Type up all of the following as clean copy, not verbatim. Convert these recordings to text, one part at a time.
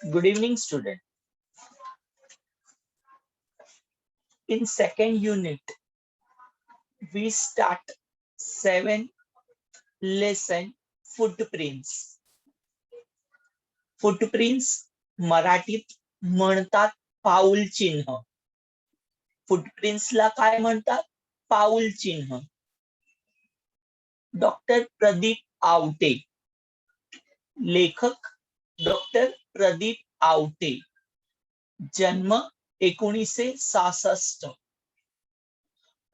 Good evening, student. In second unit, we start 7 lesson footprints. Footprints मराठीत म्हणतात पाऊल चिन्ह. फुटप्रिंट्सला काय म्हणतात? पाऊल चिन्ह. डॉक्टर प्रदीप आवटे, लेखक डॉक्टर प्रदीप आवटे, जन्म 1966,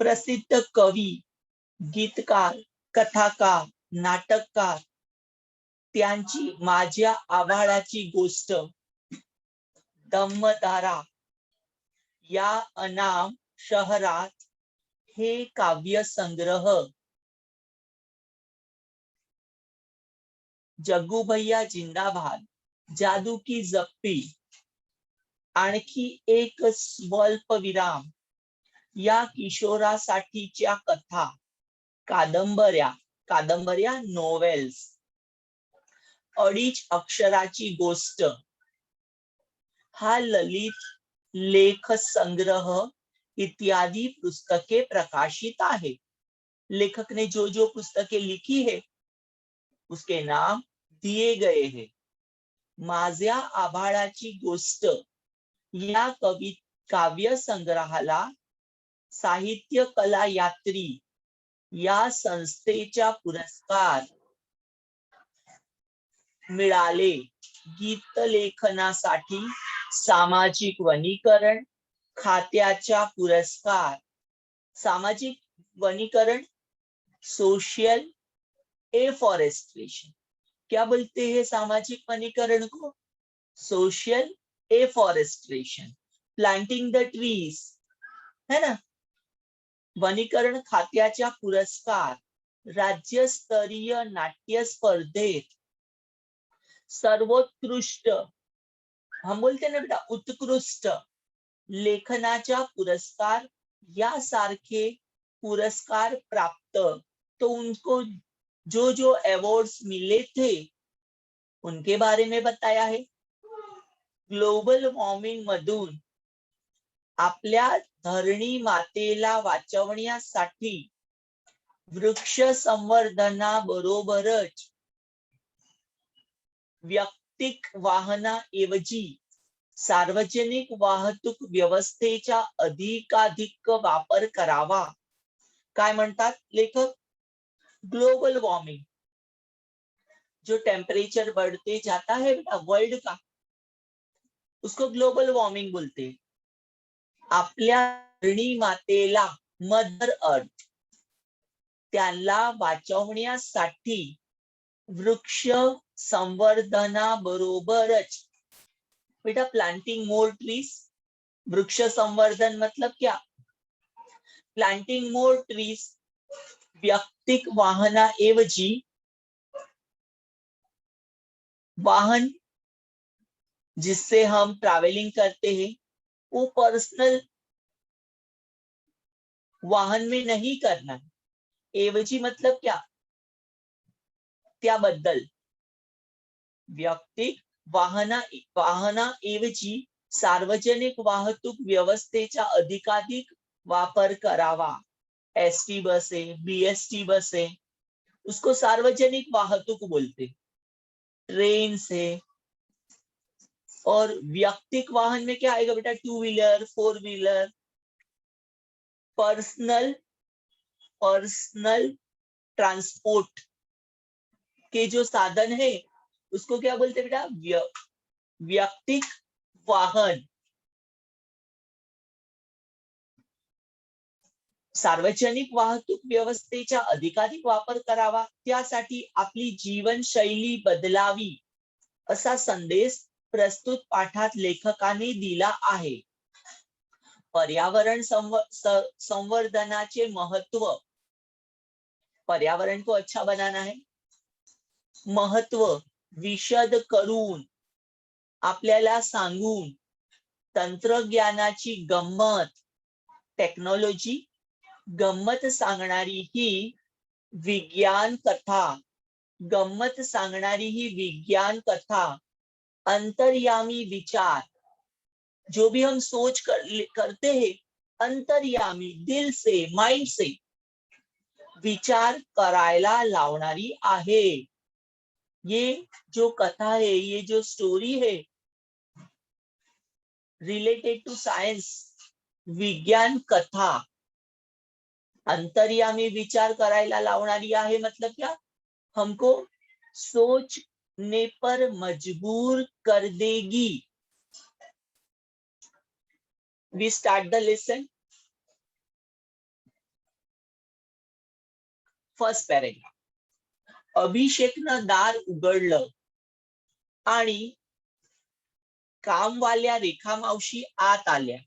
प्रसिद्ध कवी, गीतकार, कथाकार, नाटककार. त्यांची माझ्या आभाळाची गोष्ट, दमदारा या अनाम शहरात हे काव्य संग्रह, जग्गू भैया जिंदाबाद, जादू की जप्पी, आणखी एक स्वल्पविराम या किशोरासाठीच्या कथा, कादंबऱ्या नोवेल्स, अडीच अक्षराची गोष्ट हा ललित लेख संग्रह इत्यादि पुस्तके प्रकाशित आहे. लेखक ने जो जो पुस्तके लिखी है उसके नाम दिए गए हैं. माझ्या आभाळाची गोष्ट या काव्य संग्रहाला साहित्य कला यात्री या संस्थेचा पुरस्कार मिळाले. गीत लेखनासाठी सामाजिक वनीकरण खात्याचा पुरस्कार. सामाजिक वनीकरण, सोशल एफॉरेस्ट्रेशन. क्या बोलते हैं सामाजिक वनीकरण को? Social afforestation, planting the trees, है ना. वनीकरण खात्याचा पुरस्कार राज्यस्तरीय नाट्य स्पर्धेत सर्वोत्कृष्ट, हम बोलते हैं ना बेटा उत्कृष्ट लेखनाचा पुरस्कार यासारखे पुरस्कार प्राप्त. तो उनको जो जो अवार्ड्स मिले थे उनके बारे में बताया है. ग्लोबल वॉर्मिंग मधून आपल्या धरणी मातेला वाचवण्यासाठी वृक्ष संवर्धनाबरोबरच वैयक्तिक वाहनाऐवजी सार्वजनिक वाहतूक व्यवस्थेचा अधिकाधिक वापर करावा. काय म्हणतात लेखक? ग्लोबल वार्मिंग, जो टेम्परेचर बढ़ते जाता है वर्ल्ड का, उसको ग्लोबल वार्मिंग बोलते. आपल्या धरणी मातेला, मदर अर्थ, त्याला वाचवण्यासाठी वृक्ष संवर्धनाबरोबरच बेटा प्लांटिंग मोर ट्रीज. वृक्ष संवर्धन मतलब क्या? Planting more trees. वैयक्तिक वाहनाऐवजी वाहन जिससे हम ट्रैवलिंग करते हैं वो पर्सनल वाहन में नहीं करना है. ऐवजी मतलब क्या? त्याबद्दल वैयक्तिक वाहनाऐवजी सार्वजनिक वाहतूक व्यवस्थेचा अधिकाधिक वापर करावा. एसटी बसे, बीएसटी बसे, उसको सार्वजनिक वाहतूक बोलते. ट्रेन से. और वैयक्तिक वाहन में क्या आएगा बेटा? 2 व्हीलर, 4 व्हीलर. पर्सनल ट्रांसपोर्ट के जो साधन है उसको क्या बोलते बेटा? वैयक्तिक वाहन. सार्वजनिक वाहतूक व्यवस्थेचा अधिकाधिक वापर करावा, त्यासाठी आपली जीवनशैली बदलावी असा संदेश प्रस्तुत पाठात लेखकाने दिला आहे. पर्यावरण संवर्धनाचे महत्व, पर्यावरण को अच्छा बनाना है, महत्व विशद करून आपल्याला सांगून तंत्रज्ञानाची गंमत, टेक्नॉलॉजी गंमत सांगणारी ही विज्ञान कथा, गंमत सांगणारी ही विज्ञान कथा अंतर्यामी विचार, जो भी हम सोच करते हैं, अंतर्यामी दिल से, माइंड से विचार करायला लावणारी आहे. ये जो कथा है, ये जो स्टोरी है, रिलेटेड टू साइंस, विज्ञान कथा, अंतर्यामी विचार करायला लावणारी आहे. मतलब क्या? हमको सोचने पर मजबूर कर देगी. We start the lesson. First paragraph. अभिषेकनं दार उघडलं आणि कामवाल्या रेखा मावशी आत आल्या.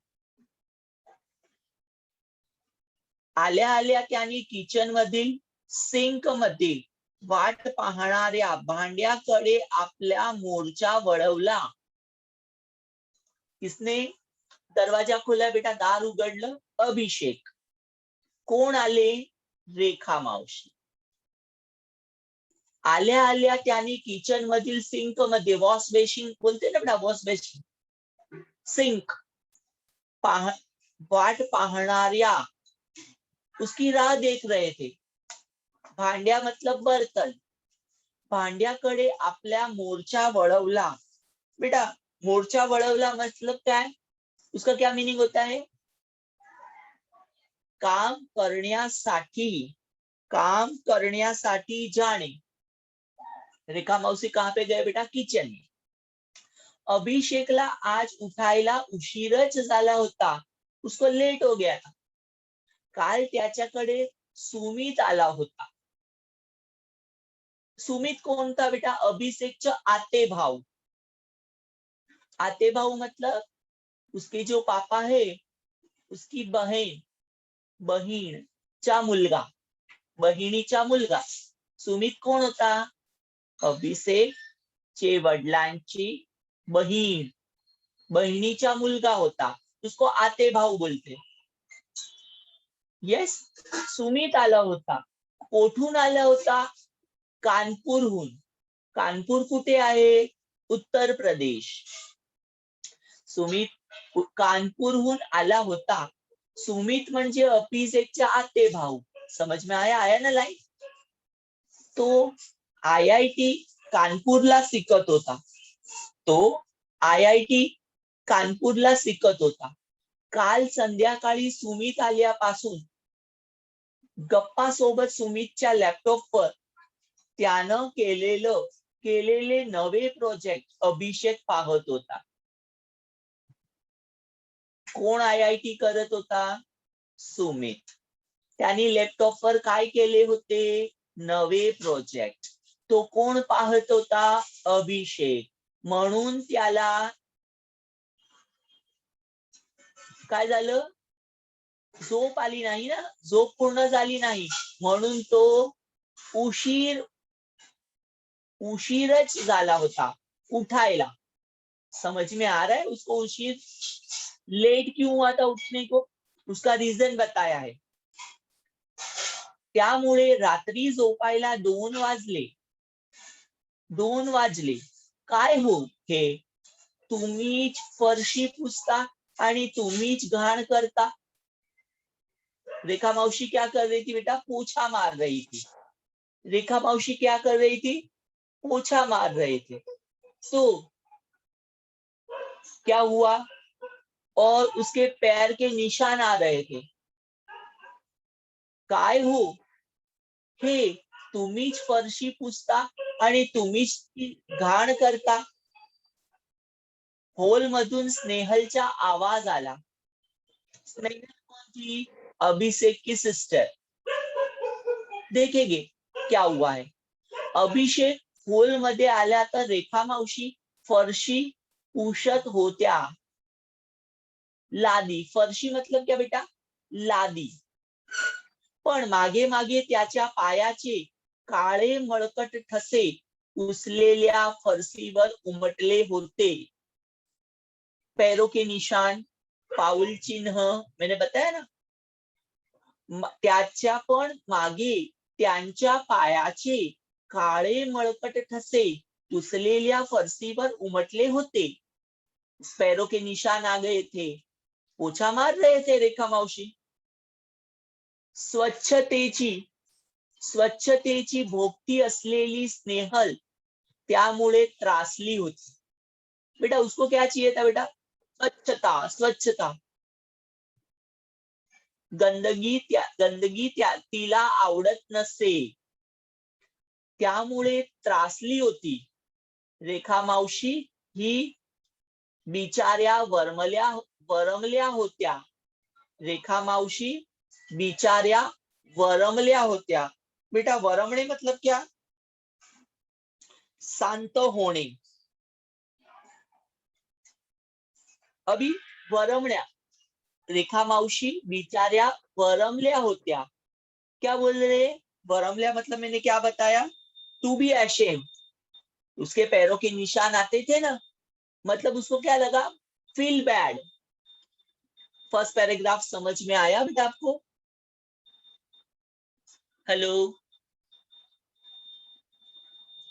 आल्या आल्या त्यांनी किचन मधील सिंक मध्ये वाट पाहणाऱ्या भांड्याकडे आपला मोर्चा वळवला. किसने दरवाजा खोला बेटा? दार उघडलं अभिषेक. कोण आले? रेखा मावशी. आल्या आल्या त्यांनी किचन मधील सिंक मध्ये, वॉश बेसिन बोलते ना बेटा, वॉश बेसिन, सिंक, वाट पाहणाऱ्या, उसकी राह देख रहे थे. भांड्या मतलब बर्तन. भांड्याकडे आपल्या मोर्चा वळवला. बेटा मोर्चा वळवला मतलब क्या है? उसका क्या मीनिंग होता है? काम करण्यासाठी, काम करण्यासाठी जाणे. रेखा मौसी कहाँ पे गए बेटा? किचन में. अभिषेकला आज उठायला उशीरच झाला होता. उसको लेट हो गया था. काल त्याच्याकडे सुमित आला होता. सुमित कौन था बेटा? अभिषेकचा आते भाऊ. आते भाऊ मतलब उसके जो पापा है, उसकी बहीण, बहीणचा मुलगा, बहिणीचा मुलगा. सुमित कोण होता? अभिषेकचे वडिलांची बहीण, बहिणीचा मुलगा होता. उसको आते भाऊ बोलते. येस, सुमित आला होता. कोठून आला होता? कानपूरहून. कानपूर कुठे आहे? उत्तर प्रदेश. सुमित कानपूरहून आला होता. सुमित म्हणजे अभिषेकचा आते भाऊ. समझ में आया ना लाइन? तो IIT कानपूरला शिकत होता. तो IIT कानपूरला शिकत होता. काल संध्याकाळी सुमित आल्यापासून गप्पा सोबत सुमितच्या लॅपटॉपवर त्यानं केलेले नवे प्रोजेक्ट अभिषेक पाहत होता. कोण IIT करत होता? सुमित. त्यांनी लॅपटॉपवर काय केले होते? नवे प्रोजेक्ट. तो कोण पाहत होता? अभिषेक. म्हणून त्याला काय झालं? झोप आली नाही ना, झोप पूर्ण झाली नाही, म्हणून तो उशीरच झाला होता उठायला. समझ में आ रहा है? उसको उशीर, लेट क्यों हुआ था उठने को, उसका रीजन बताया है. त्यामुळे रात्री झोपायला 2 वाजले. 2 वाजले. काय हो हे? तुम्हीच फरशी पुसता आणि तुम्हीच घाण करता. रेखा मौसी क्या कर रही थी बेटा? पोछा मार रही थी. रेखा मौसी क्या कर रही थी? पोछा मार रहे थे. तो क्या हुआ? और उसके पैर के निशान आ रहे थे. काय हो हे? तुम्हीच फरशी पुसता आणि तुम्हीच घाण करता. हॉल मधून स्नेहलचा आवाज आला. स्नेहल कौन थी? अभिषेक की सिस्टर. देखेंगे क्या हुआ है. अभिषेक हॉल मध्ये आल्या तर रेखा मावशी फरशी पुसत होत्या. लादी, फरशी मतलब क्या बेटा? लादी. पण मागे मागे त्याच्या पायाचे काळे मळकट ठसे उचलेल्या फरशीवर उमटले होते. पैरों के निशान, पाऊल चिन्ह, मैंने बताया ना. त्याच्या पण मागे त्यांच्या पायाचे काळे मळकट ठसे पुसलेल्या फरशीवर उमटले होते, पैरों के निशान आ गए थे, पोछा मार रहे थे रेखा मौसी. स्वच्छतेची भोगती असलेली स्नेहल त्यामुळे त्रासली होती. बेटा उसको क्या चाहिए था बेटा? स्वच्छता. गंदगी तिला आवडत नसे, त्यामुळे त्रासली होती. रेखा मावशी ही बिचाऱ्या वरमल्या होत्या. रेखा मावशी बिचाऱ्या वरमल्या होत्या. बेटा वरमणे मतलब क्या? शांत होणे. अभी वरमण्या, रेखा मावशी बिचाऱ्या वरमल्या होत्या. क्या बोल रहे? वरमल्या मतलब मैंने क्या बताया? To be ashamed. उसके पैरों के निशान आते थे ना, मतलब उसको क्या लगा? Feel bad. फर्स्ट पैराग्राफ समझ में आया बेटा आपको? हेलो,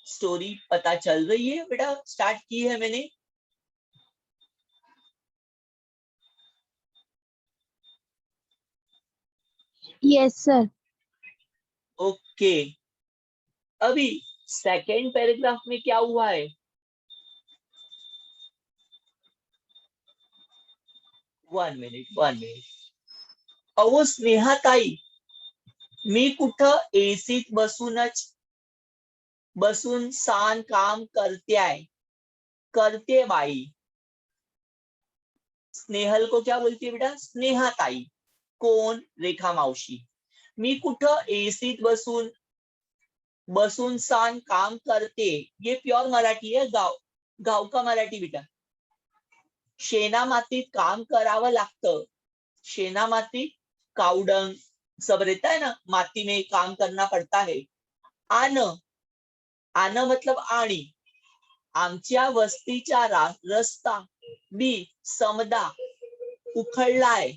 स्टोरी पता चल रही है बेटा? स्टार्ट की है मैंने. Yes sir. ओके. अभी सेकेंड पैराग्राफ में क्या हुआ है? One minute. अहो स्नेहाताई, मी कुठं एसीत बसून सान काम करते बाई. स्नेहल को क्या बोलती है बेटा? स्नेहाताई. कोण? रेखा मावशी. मी कुठं एसीत बसून सान काम करते. ये प्योर मराठी है, गाव का मराठी बेटा. शेना मातीत काम करावं लागतं. शेना मातीत कावडंग सब रहता है ना, माती में काम करना पड़ता है. आन मतलब आणि. आमच्या वस्तीचा रस्ता बी समदा उखडलाय.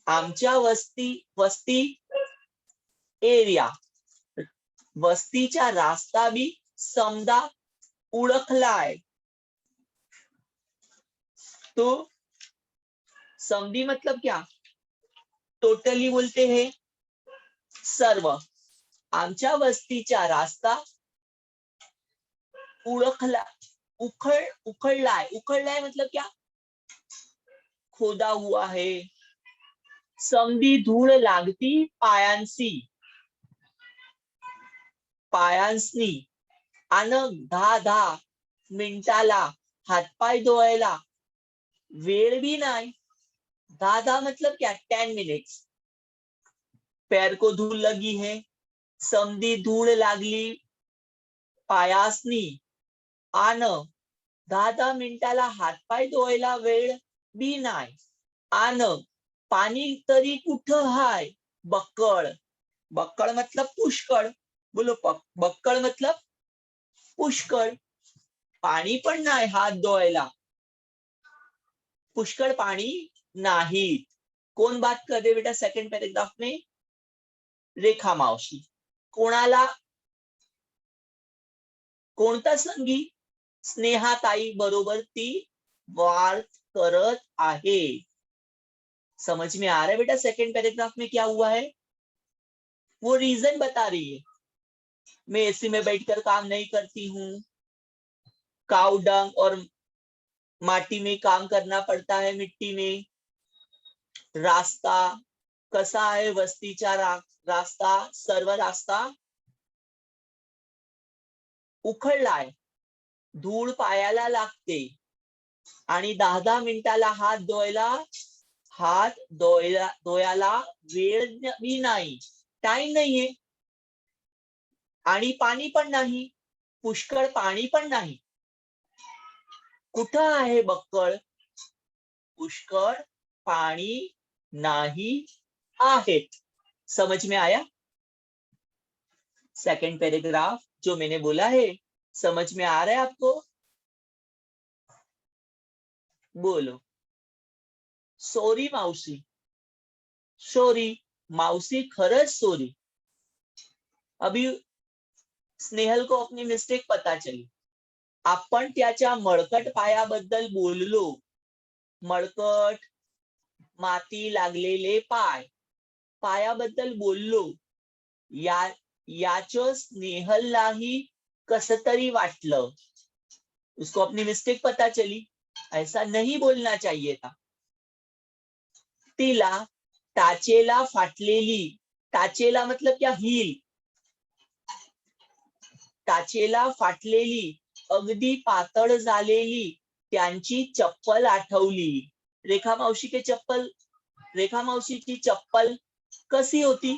आमच्या वस्ती एरिया, वस्तीचा रास्ता भी समदा उड़खलाय. तो समधी मतलब क्या? टोटली बोलते हैं सर्व. आमच्या वस्तीचा रास्ता उखड़लाय मतलब क्या? खोदा हुआ है. समधी धूळ लागती पायांसनी. आणि 10 मिनिटाला हातपाय धुवायला वेळ भी नाही. 10 मतलब क्या? 10 मिनट्स. पैर को धूल लगी है, समधी धूळ लागली पायासनी. आन 10 मिनिटाला हातपाय धुवायला वेळ बी नाही. आन पाणी तरी कुठं हाय? बक्कळ. बक्कळ मतलब पुष्कळ. बोलो, बक्कळ मतलब पुष्कळ. पाणी पण नाही हात धुवायला. पुष्कळ पाणी नाही. कौन बात कर रहे बेटा सेकंड पैराग्राफ में? रेखा मावशी. कोणता संगी? स्नेहाताई बरोबर ती वाद करत आहे. समझ में आ रहा है बेटा सेकंड पैराग्राफ में क्या हुआ है? वो रीजन बता रही है. मैं एसी में बैठकर काम नहीं करती हूँ, काव डंग और माटी में काम करना पड़ता है, मिट्टी में. रास्ता कसा आहे? वस्तीचा रास्ता, सर्व रास्ता उखडलाय. धूळ पायाला लागते. आणि 10 मिनिटाला हात धुवायला वेळ बी नाही, टाइम नाहीये. आणि पाणी पण नाही, पुष्कळ पाणी पण नाही. कुठं आहे बक्कळ? पुष्कळ पाणी नाही आहे. समझ में आया? सेकंड पैराग्राफ जो मैंने बोला है, समझ में आ रहा है आपको? बोलो. सॉरी मावशी. सॉरी मावशी, खरंच सॉरी. अभी स्नेहल को अपनी मिस्टेक पता चली. आपण त्याच्या मळकट पायाबद्दल बोललो. मळकट, माती लागलेले पाय, पायाबद्दल बोललो. याच स्नेहललाही कस तरी वाटलं. उसको अपनी मिस्टेक पता चली, ऐसा नहीं बोलना चाहिए था. तिला टाचेला फाटलेली, टाचेला मतलब क्या, हील, टाचेला फाटलेली अगदी पातळ झालेली त्यांची चप्पल आठवली. रेखा मावशीची चप्पल कशी होती?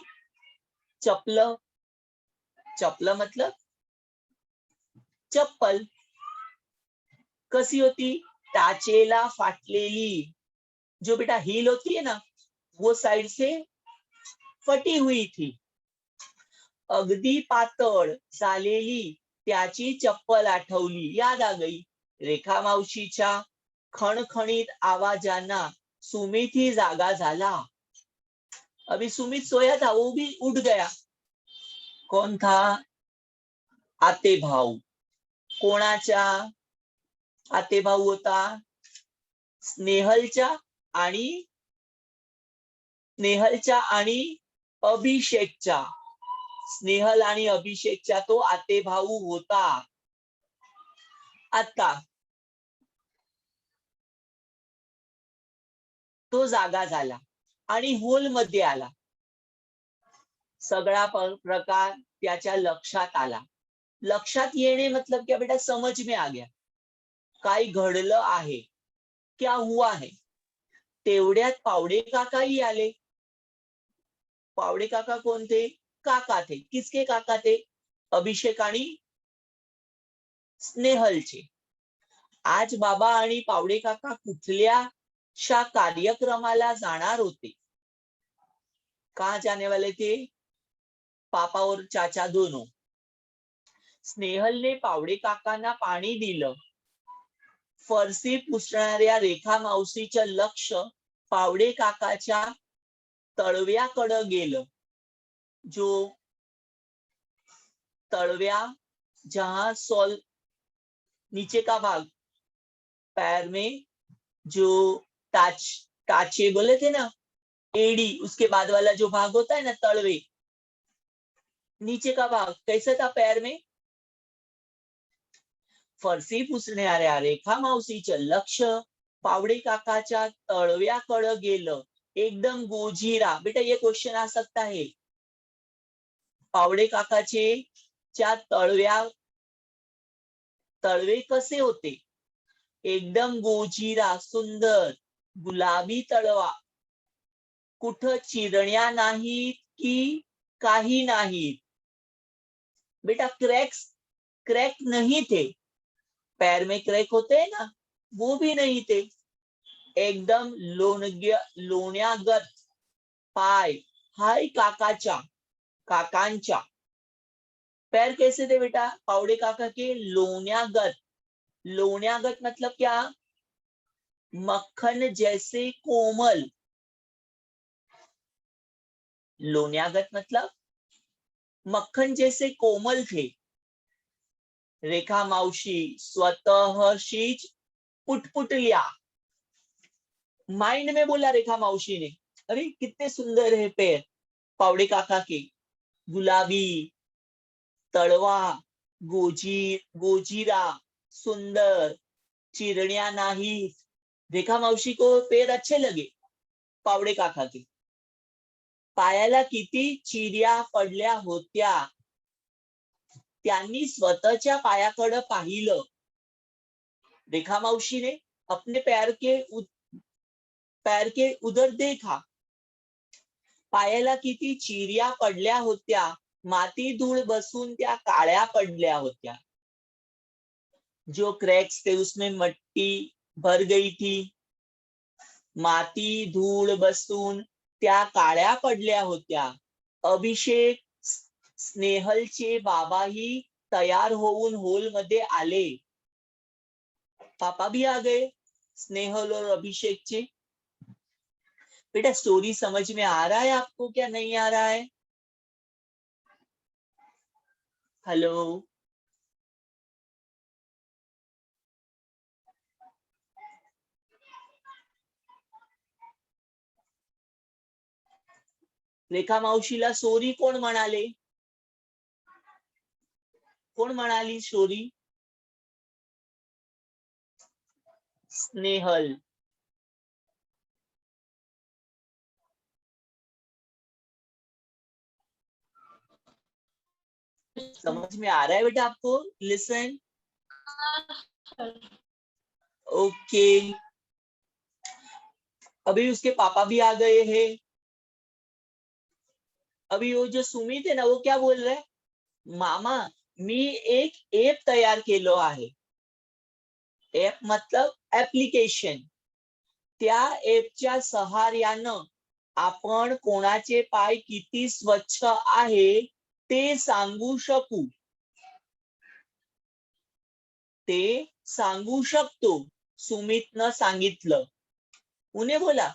चप्पल मतलब चप्पल कसी होती? टाचेला फाटलेली. जो बेटा हील होती है ना, वो साइड से फटी हुई थी. अगदी पातळ झालेली त्याची चप्पल आठवली, याद आ गई. रेखा मावशीच्या खणखणीत आवाजांना सुमित ही जागा झाला. अभी सुमित सोया था, वो भी उठ गया. कौन था? आते भाऊ. कोणाच्या आते भाऊ होता? स्नेहलच्या आणि अभिषेकच्या. स्नेहल आणि अभिषेकच्या तो आते भाऊ होता. आता तो जागा झाला आणि हॉल मध्ये आला. सगळा प्रकार त्याच्या लक्षात आला. लक्षात येणे मतलब क्या बेटा? समझ में आ गया. काय घडलं आहे, क्या हुआ है. तेवढ्यात पावडे काकाही आले. पावडे काका कोणते? काका थे. किसके काका थे? अभिषेक आणि स्नेहलचे. आज बाबा आणि पावडे काका कुठल्याशा कार्यक्रमाला जाणार होते. कहाँ जाने वाले थे? पापा और चाचा दोनों. स्नेहलने पावडे काकांना पाणी दिलं. फरशी पुसणाऱ्या रेखा मावशीचं लक्ष पावडे काकाच्या तळव्याकडं गेलं. जो तळव्या, जहां सोल, नीचे का भाग, पैर में जो टाचे बोले थे ना, एड़ी, उसके बाद वाला जो भाग होता है ना, तळवे, नीचे का भाग कैसा था पैर में? फरशी पुसणाऱ्या रेखा मावशीचं लक्ष पावडे काकाच्या तळव्याकडं गेलं. एकदम गोजीरा. बेटा ये क्वेश्चन आ सकता है. पावडे काकाचे च्या तळवे कसे होते? एकदम गोजीरा, सुंदर, गुलाबी तळवा. कुठं चिरण्या नाहीत की काही नाहीत? बेटा क्रैक नहीं थे. पैर में क्रैक होते हैं ना, वो भी नहीं थे. एकदम लोण्यागत पाय. हाय काकांच्या. पैर कैसे थे बेटा? पावडे काका के लोण्यागत. लोण्यागत मतलब क्या? मक्खन जैसे कोमल. लोण्यागत मतलब मक्खन जैसे कोमल थे. रेखा मावशी स्वतःशीच पुटपुटल्या. माइंड में बोला रेखा मावशी ने, अरे कितने सुंदर है पैर पावडे काका के. गुलाबी, तळवा, गोजीरा, सुंदर, चिरण्या नहीं. रेखा मावशी को पैर अच्छे लगे पावडे काका के. पायाला किती चिऱ्या पडल्या होत्या. त्यांनी स्वतःच्या पायाकडे पाहिलं. रेखा मावशी ने अपने पैर के उधर देखा. पायाला किती चिऱ्या पडल्या होत्या. माती धूळ बसून त्या काळ्या पडल्या होत्या. जो क्रैक्स थे उसमें मट्टी भर गई थी. माती धूळ बसून त्या काळ्या पडल्या होत्या. अभिषेक, स्नेहलचे बाबाही तयार होऊन हॉल मध्ये आले. पापा भी आ गए, स्नेहल और अभिषेक चे. बेटा स्टोरी समझ में आ रहा है आपको, क्या नहीं आ रहा है? हेलो. रेखा मावशीला सोरी कोण म्हणाले? कोण म्हणाली सोरी? स्नेहल. समझ में आ रहा है बेटा आपको? लिसन. ओके. अभी उसके पापा भी आ गए हैं. अभी वो जो सुमित है ना, वो क्या बोल रहा है? मामा, मी एक ऍप तयार केलो आहे. ऍप मतलब ऍप्लिकेशन. त्या ऍपच्या सहाय्यानं आपण कोणाचे पाय किती स्वच्छ आहे ते सांगू शकू. ते सांगू शकतो. सुमितनं सांगितलं. उन्हें बोला,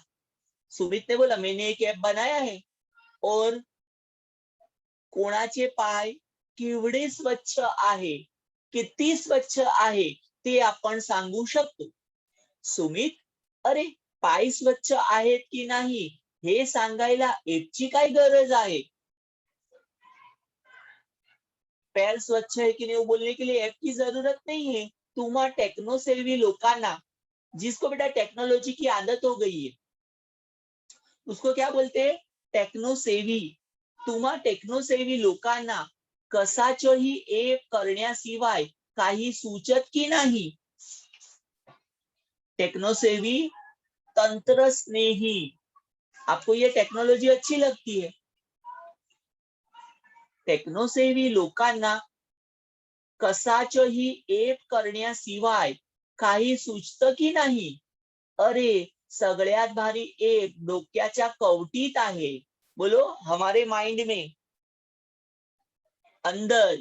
सुमित ने बोला मैंने एक ऐप बनाया है और कोणाचे पाय केवढे स्वच्छ आहे, किती स्वच्छ आहे ते आपण सांगू शकतो. सुमित, अरे पाय स्वच्छ आहेत की नाही हे सांगायला ऍपची काय गरज आहे? पैर स्वच्छ है कि नहीं वो बोलने के लिए ऐप की जरूरत नहीं है. तुम्हा टेक्नो सेवी लोकांना, जिसको बेटा टेक्नोलॉजी की आदत हो गई है, उसको क्या बोलते हैं? टेक्नो सेवी. तुम्हा टेक्नो सेवी लोकांना कशाचंही ऐप करण्याशिवाय काही सुचत की नाही? टेक्नो सेवी, तंत्र स्नेही. आपको ये टेक्नोलॉजी अच्छी लगती है? टेक्नो सेवी लोकांना कशाचंही ऐप करण्याशिवाय काही सुचतं की नाही? अरे सगळ्यात भारी ऐप डोक्याच्या कवटीत आहे. बोलो, हमारे माइंड में, अंदर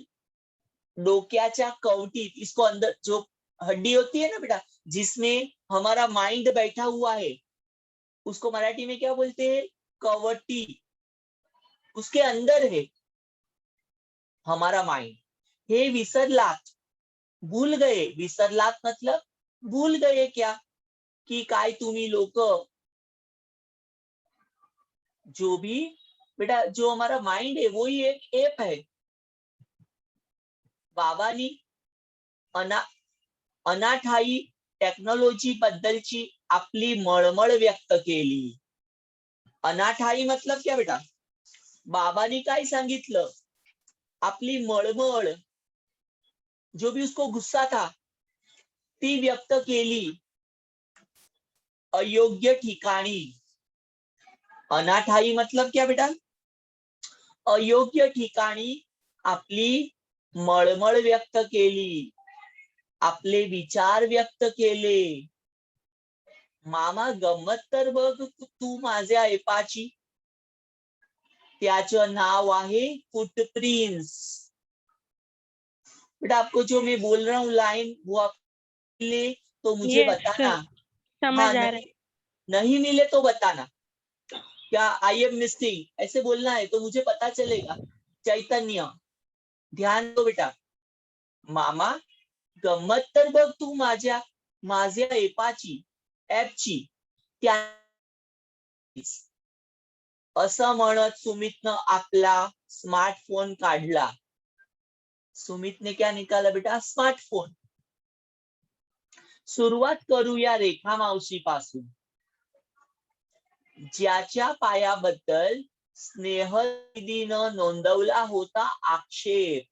डोक्याच्या कवटीत, इसको अंदर जो हड्डी होती है ना बेटा, जिसमें हमारा माइंड बैठा हुआ है, उसको मराठी में क्या बोलते हैं? कवटी. उसके अंदर है हमारा माइंड. हे विसरलात, भूल गए. विसरलात मतलब भूल गए क्या? कि काय तुम्ही लोक, जो भी बेटा, जो हमारा माइंड है वो ही एक ऐप है. बाबांनी अनाठायी टेक्नॉलॉजी बद्दलची आपली मळमळ व्यक्त केली. अनाठायी मतलब क्या बेटा? बाबांनी काय सांगितलं? आपली मळमळ, जो भी उसको गुस्सा था, ती व्यक्त केली अयोग्य ठिकाणी. अनाठायी मतलब क्या बेटा? अयोग्य ठिकाणी आपली मळमळ व्यक्त केली, आपले विचार व्यक्त केले. मामा गंमत तर बघ तू माझ्या ऐपाची. त्याचं नाव आहे फुटप्रिंट्स. बेटा आपको जो मैं बोल रहा हूँ लाइन, वो आप मिले तो मुझे बताना. समझ हाँ, आ रहा है. नहीं मिले तो बताना. क्या आई एम मिसिंग ऐसे बोलना है तो मुझे पता चलेगा. चैतन्य, ध्यान दो बेटा. मामा गंमत तर बघ तू माझ्या ऍपची. त्या असं म्हणत सुमितनं आपला स्मार्टफोन काढला. सुमितने क्या निकाला बेटा? स्मार्टफोन. सुरुवात करूया रेखा मावशीपासून. ज्याच्या पायाबद्दल स्नेहल दीदीनं नोंदवला होता आक्षेप.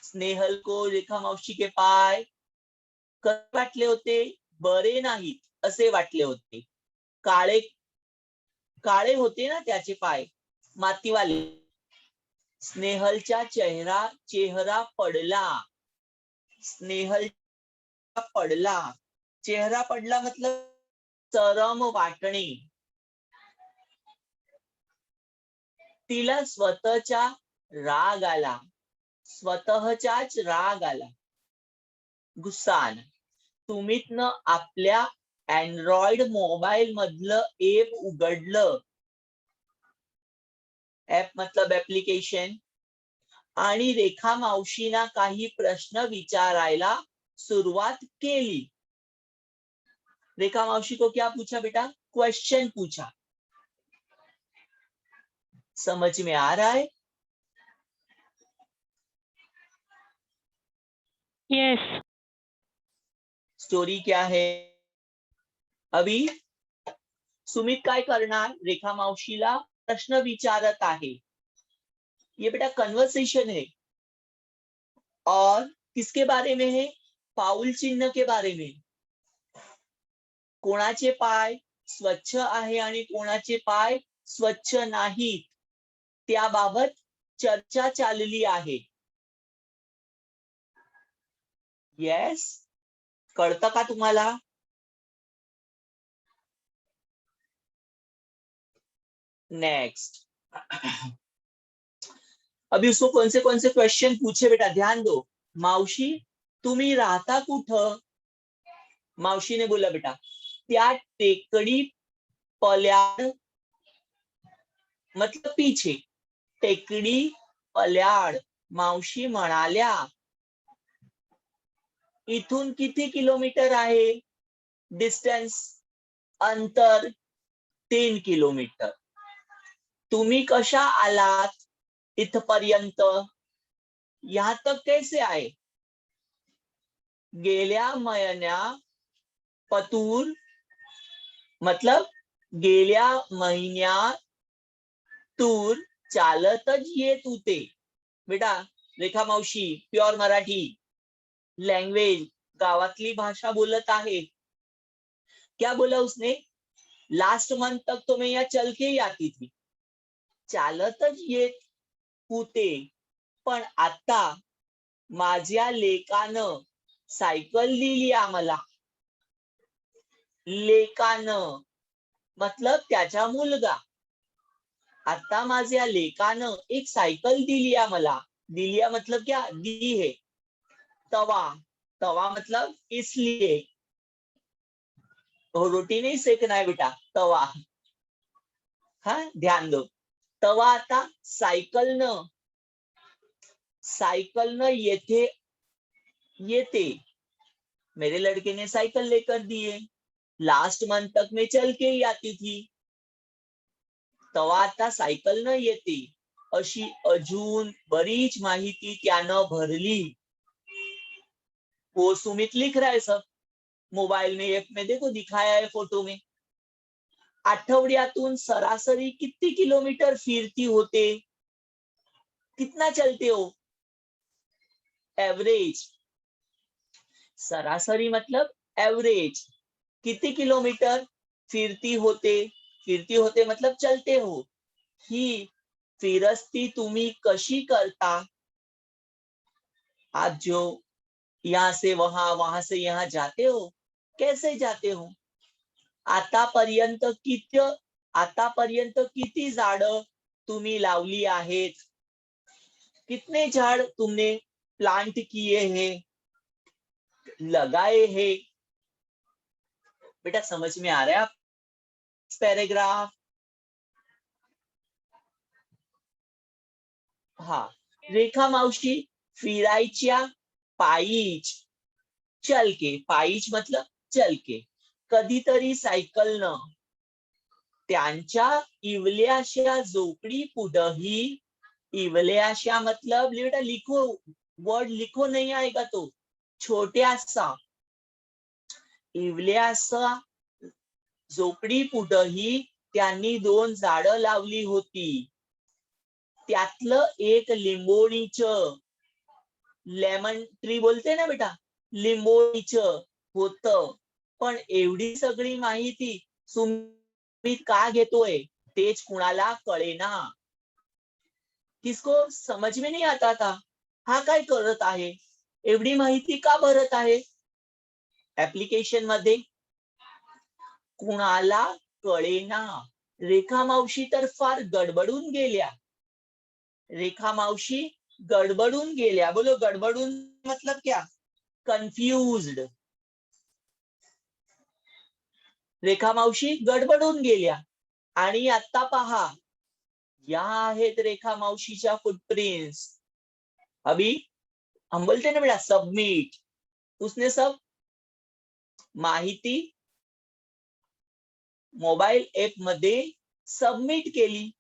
स्नेहल को रेखा मावशी के पाय कसे वाटले होते? बरे नाहीत असे वाटले होते. काळे काळे होते ना त्याचे पाय, मातीवाले. स्नेहलचा चेहरा पडला. स्नेहल पडला. चेहरा पडला मतलब चरम वाटणे. तिला स्वतःचाच राग आला. गुस्सा आला. सुमितनं आपल्या अँड्रॉइड मोबाईल मधलं ऍप उघडलं. ऍप मतलब ऍप्लिकेशन. आणि रेखा मावशींना काही प्रश्न विचारायला सुरुवात केली. रेखा मावशी को क्या पूछा बेटा? क्वेश्चन पूछा. समझ में आ रहा है? यस स्टोरी क्या है? अभी सुमित काय करणार, रेखा मावशीला प्रश्न विचारत आहे. ये बेटा कन्वर्सेशन है और किसके बारे में है? पाऊल चिन्ह के बारे में. कोणाचे पाय स्वच्छ आहे आणि कोणाचे पाय स्वच्छ नाहीत त्याबाबत चर्चा चालली आहे. येस, कळतं का तुम्हाला? नेक्स्ट. अभी उसको कौन से क्वेश्चन पूछे बेटा, ध्यान दो. मावशी तुम्ही राहता कुठं? मावशीने बोला बेटा त्या टेकडी पल्याड, मतलब पीछे. टेकडी पल्याड. मावशी म्हणाल्या इथून किती किलोमीटर आहे? डिस्टन्स, अंतर 3 किलोमीटर. तुम्ही कशा आलात इथपर्यंत? यहाँ तक कैसे आए? गेल्या महिन्यात पतूर, मतलब गेल्या महिन्यात तूर चालतच येत होते. बेटा रेखा मावशी प्योर मराठी लैंग्वेज, गावातली भाषा बोलत आहे. क्या बोला उसने? लास्ट मंथ तक तो मैं यहाँ चल के ही आती थी. चालतच येत होते, पण आता माझ्या लेकानं सायकल दिली आम्हाला. लेकानं मतलब त्याचा मुलगा. आता माझ्या लेकानं एक सायकल दिली आम्हाला. दिलिया मतलब क्या? दी है. तवा, तवा मतलब इसलिए. रोटी नहीं सेकना है बेटा, तवा. हाँ ध्यान दो. तवा आता सायकलनं, सायकलनं येथे येते. मेरे लड़के ने साइकिल लेकर दी है. लास्ट मंथ तक मैं चल के ही आती थी. तवा आता सायकलनं येते. अशी अजून बरीच माहिती त्यानं भरली. वो सुमित लिख रहा है सब. मोबाइल में ऐप में देखो दिखाया है फोटो में. आठवड्यातून सरासरी किती किलोमीटर फिरती होते? कितना चलते हो? एवरेज. सरासरी मतलब एवरेज. किती किलोमीटर फिरती होते? फिरती होते मतलब चलते हो. ही फिरस्ती तुम्ही कशी करता? आप जो यहाँ से वहां, वहां से यहाँ जाते हो, कैसे जाते हो? आतापर्यंत किती झाडं तुम्ही लावली आहेत? कितने झाड़ तुमने प्लांट किए हैं, लगाए हैं? बेटा समझ में आ रहा है पैराग्राफ? हा. रेखा मावशी फिरायच्या पायीच, चलके. पायीच मतलब चलके. कधीतरी सायकलनं. त्यांच्या इवल्याशा झोपडी पुढही. इवल्याशा मतलब बेटा लिखो, वर्ड लिखो नहीं आएगा तो. छोट्यासा. इवल्यासा झोपडी पुढही त्यांनी 2 झाडं लावली होती. त्यातलं एक लिंबोणीचं, लेमन ट्री बोलते ना बेटा, लिंबोणीचं होतं. पण एवढी सगळी माहिती सुमित का घेतोय तेच कुणाला कळेना. किसको समझ में नहीं आता था हा काय करत आहे, एवढी माहिती का भरत आहे. ऍप्लिकेशन मध्ये कुणाला कळेना. रेखा मावशी तर फार गडबडून गेल्या. रेखा मावशी गडबडून गेल्या. बोलो गडबडून मतलब क्या? कन्फ्युज्ड. रेखा मावशी गडबडून गेल्या. आणि आता पहा, या आहेत रेखा मावशीच्या फुटप्रिंट्स. अभी हम बोलते ना बेटा सबमिट. उसने सब माहिती मोबाइल ऐप मध्ये सबमिट केली.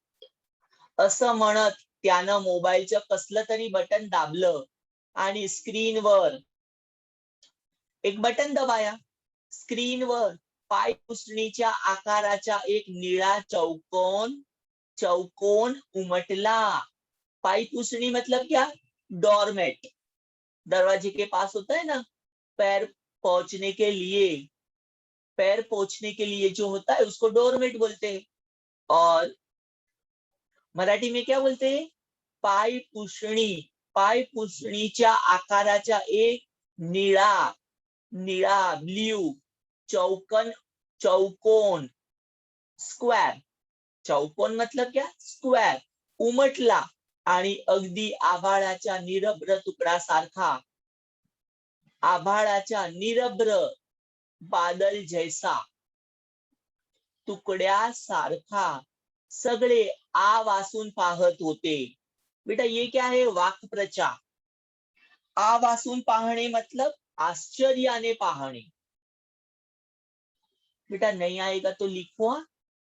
असं म्हणत त्यानं मोबाईलचं कसलं तरी बटन दाबलं आणि स्क्रीनवर एक बटन दबाया. स्क्रीनवर पाय पुसणीच्या आकाराचा एक निळा चौकोन उमटला. पाई पुसनी मतलब क्या? डोरमेट. दरवाजे के पास होता है ना, पैर पहुंचने के लिए जो होता है उसको डोरमेट बोलते हैं. और मराठी में क्या बोलते हैं? पाय पुसणीच्या आकाराचा एक निळा ब्ल्यू चौकोन स्क्वेअर. चौकोन मतलब क्या? स्क्वेअर. उमटला आणि अगदी आभाळाच्या निरभ्र बादल जैसा तुकड्यासारखा सगळे आ वासून पाहत होते. बेटा ये क्या है? वाक्प्रचार. आ वासून पाहणे मतलब आश्चर्याने पाहणे. बेटा नहीं आएगा तो लिखो.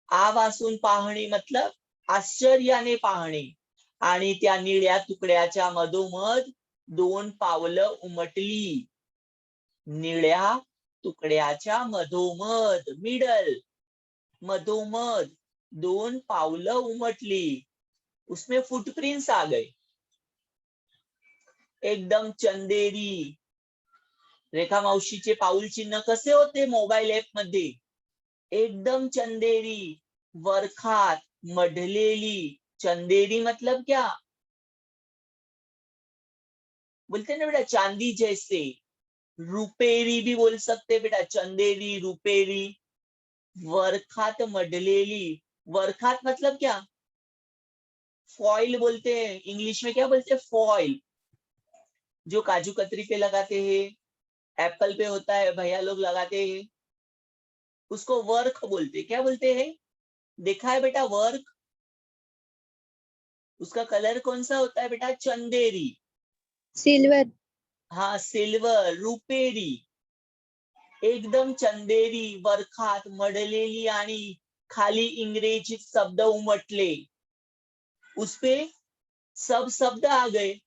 आ वासून पाहणे मतलब आश्चर्याने पाहणे. आणि त्या निळ्या तुकड्याच्या मधोमध 2 पावलं उमटली. निळ्या तुकड्याच्या मधोमध मधोमध 2 पावलं उमटली. उसमें फुटप्रिंट्स आ गए. एकदम चंदेरी. रेखा मावशीचे पाऊल चिन्ह कसे होते मोबाईल ऍप मध्ये? एकदम चंदेरी, वरखात मढलेली. चंदेरी मतलब क्या? बोलते ना बेटा चांदी जैसे. रुपेरी भी बोल सकते बेटा, चंदेरी रुपेरी. वरखात मढलेली. वरखात मतलब क्या? फॉइल बोलते हैं इंग्लिश में. क्या बोलते हैं? फॉइल. जो काजू कतरी पे लगाते हैं, एप्पल पे होता है, भैया लोग लगाते हैं, उसको वर्क बोलते. क्या बोलते हैं? देखा है बेटा वर्क? उसका कलर कौन सा होता है बेटा? चंदेरी. सिल्वर. हाँ सिल्वर, रुपेरी. एकदम चंदेरी, वरखात मढलेली आणि खाली इंग्रजी शब्द उमटले. उसपे सब शब्द आ गए.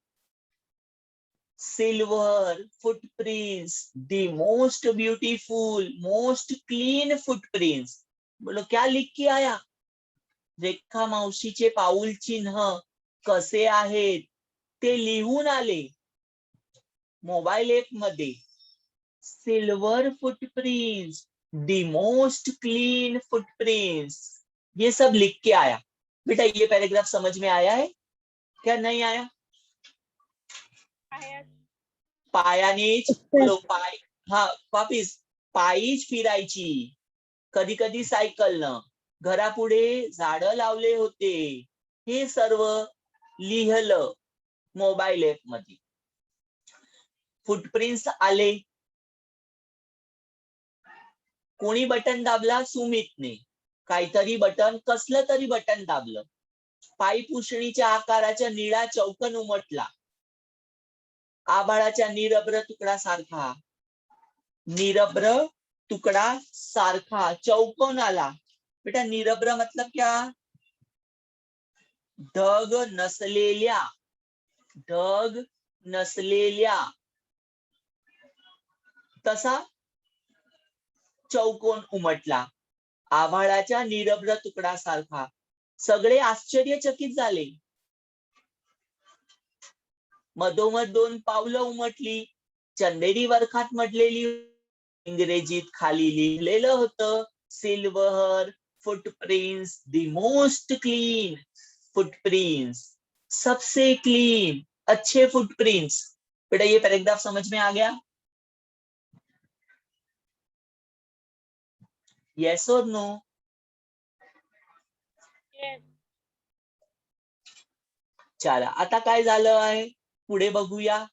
Silver footprints, the most beautiful, most clean footprints. बोलो क्या लिख के आया? रेखा मावशीचे पाऊल चिन्ह कसे आहेत ते लिहून आले मोबाईल ऍप मध्ये. Silver footprints, the most clean footprints, ये सब लिख के आया. बेटा ये पैराग्राफ समझ में आया है क्या? नहीं आया? पायानेच बोलो पाय. हा वापिस. पायीच फिरायची, कधी कधी सायकलनं. घरापुढे झाडं लावले होते. हे सर्व लिहलं मोबाईल ऍप मध्ये. फुटप्रिंट्स आले. कोणी बटन दाबला? सुमितने. काहीतरी बटन, कसलं तरी बटन दाबलं. पाय पुसणीच्या आकाराचा निळा चौकोन उमटला. आभाळाच्या निरभ्र तुकडा सारखा चौकोन आला. बेटा निरभ्र मतलब क्या? ढग नसलेल्या तसा चौकोन उमटला. आभाळाच्या निरभ्र तुकडा सारखा. सगळे आश्चर्यचकित झाले. मधोमध 2 पावलं उमटली. चंदेरी वरखात मढलेली. इंग्रजीत खाली लिहिलेलं होतं silver footprints, the most clean footprints, सबसे क्लीन, अच्छे फुटप्रिंट्स. बेटा ये पैराग्राफ समझ में आ गया? येस और नो? चला आता काय झालं आहे पुढे बघूया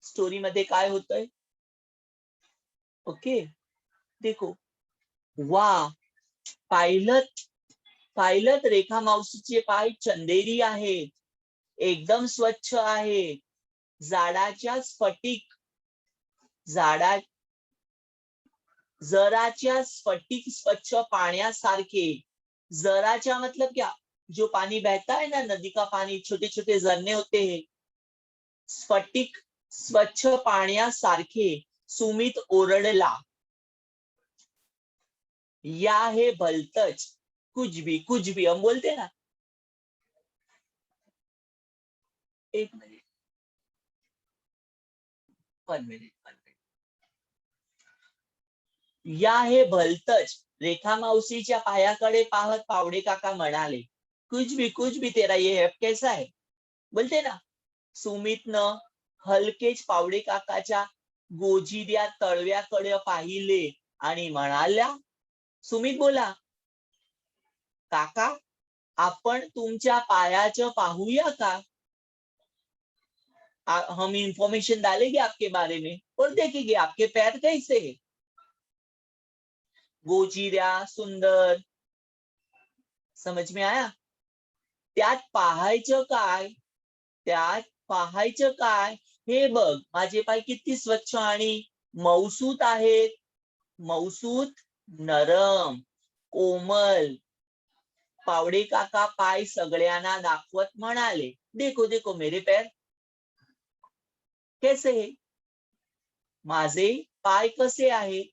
स्टोरी मध्ये काय होतंय. ओके देखो. वा, पायलट रेखा मावशीचे पाय चंदेरी आहेत, एकदम स्वच्छ आहेत. जराच्या स्फटिक स्वच्छ पाण्यासारखे. जराच्या मतलब क्या? जो पानी बहता है ना, नदी का पानी, छोटे छोटे झरने होते हैं, स्फटिक स्वच्छ पाण्यासारखे सुमित ओरडला. या हे भलतच, कुछ भी हम बोलते हैं ना. एक मिनिट, वन मिनिट. या हे भलतच, रेखा मावशीच्या पायाकडे पाहत पावडे काका म्हणाले, कुछ भी तेरा ये है कैसा है. बोलते ना. सुमितनं हलकेच पावडे काकाच्या गोजिऱ्या तळव्याकडे पाहिले आणि म्हणाल्या. सुमित बोला, काका आपण तुमच्या पायाचं पाहूया का. हम इंफॉर्मेशन डालेंगे आपके बारे में और देखेंगे आपके पैर कैसे है. गोजिऱ्या सुंदर. समझ में आया. त्यात पाहायचं काय, त्यात पाहायचं काय, हे बघ माझे पाय किती स्वच्छ आणि मौसूत आहेत. मौसूत, नरम, कोमल. पावडे काका पाय सगळ्यांना दाखवत म्हणाले, देखो देखो मेरे पैर कैसे है. माझे पाय कसे आहे.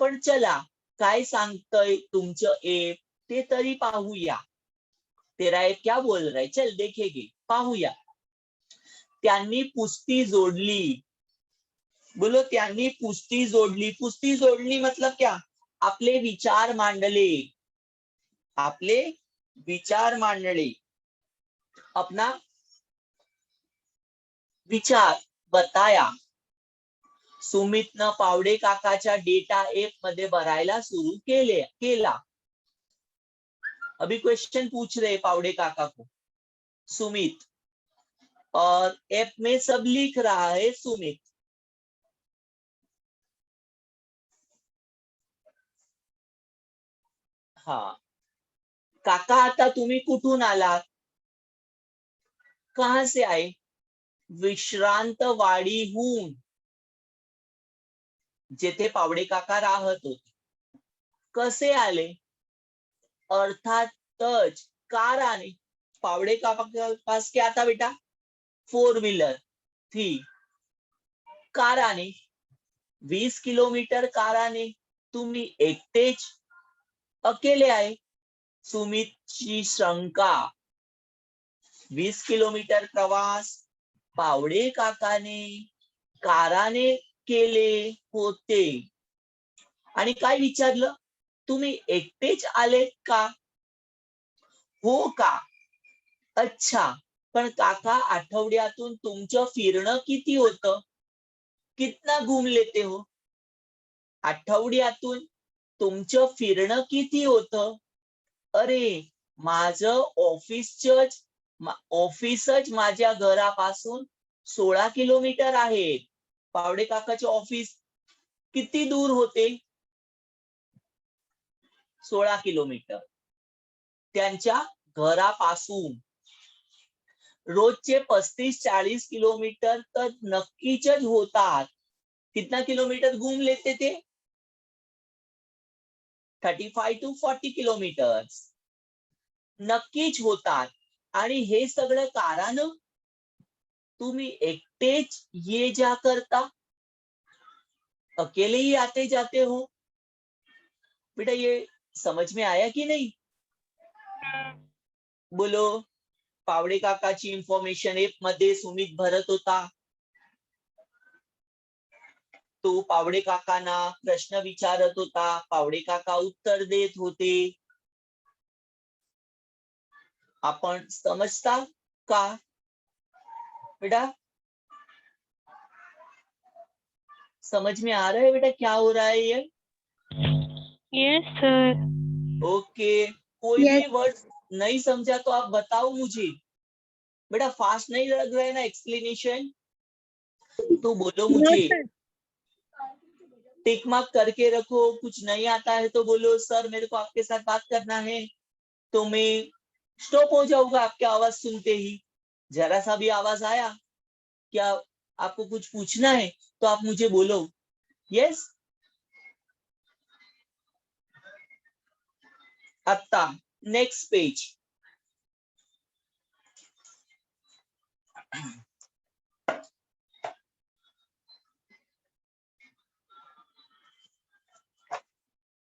पण चला, काय सांगतय तुमचं ऐप ते तरी पाहूया. तेरा ऐप क्या बोल रहा है, चल देखेंगे, पाहूया. त्यांनी पुस्ती जोडली. बोलो, त्यांनी पुस्ती जोडली. पुस्ती जोडली मतलब क्या. आपले विचार मांडले. आपले विचार मांडले. अपना विचार बताया. सुमितनं पावडे काकाच्या डेटा ऐप मध्ये भरायला सुरू केला. अभी क्वेश्चन पूछ रहे पावडे काका को सुमित, और ऐप में सब लिख रहा है सुमित. हा. काका आता तुम्ही कुठून आलात. कहां से आए. विश्रांतवाडीहून, जेथे पावडे काका राहत होते. कसे आले. अर्थातच कार. पावडे काका के पास क्या था बेटा, 4 व्हीलर थी. कार 20 किलोमीटर कार तुम्ही एकटेच अकेले आए. सुमितची शंका. 20 किलोमीटर प्रवास पावडे काकाने काराने केले होते. आणि काय विचारलं, तुम्ही एकटेच आलेत का. हो का. अच्छा, पण काका आठवड्यातून तुमचं फिरणं किती होतं. कितना घूम लेते हो. आठवड्यातून तुमचं फिरणं किती होतं. अरे, माझं ऑफिसच माझ्या घरापासून 16 किलोमीटर आहे. पावडे काकाचे ऑफिस किती दूर होते. 16 किलोमीटर. त्यांच्या घरापासून रोजचे 35-40 किलोमीटर तर नक्कीच होतात. कितना किलोमीटर घूम लेते थे. 35 to 40 किलोमीटर नक्कीच होतात. आणि हे सगळं कारानं. तुम्ही एकटेच ये जा करता. अकेले ही आते जाते हो. बेटा ये समझ में आया कि नहीं. बोलो. पावडे काकाची इन्फॉर्मेशन ऐप मध्ये सुमित भरत होता. तो पावडे काकांना प्रश्न विचारत होता. पावडे काका उत्तर देत होते. आपण समजता का बेटा. समझ में आ रहा है बेटा क्या हो रहा है ये. Yes sir. ओके. कोई Yes. भी वर्ड नहीं समझा तो आप बताओ मुझे. बेटा फास्ट नहीं लग रहा है ना एक्सप्लेनेशन, तो बोलो मुझे. टिक मार्क करके रखो. कुछ नहीं आता है तो बोलो सर मेरे को आपके साथ बात करना है. तो मैं स्टॉप हो जाऊंगा आपकी आवाज सुनते ही. जरा सा भी आवाज आया, क्या आपको कुछ पूछना है तो आप मुझे बोलो. यस. आता नेक्स्ट पेज.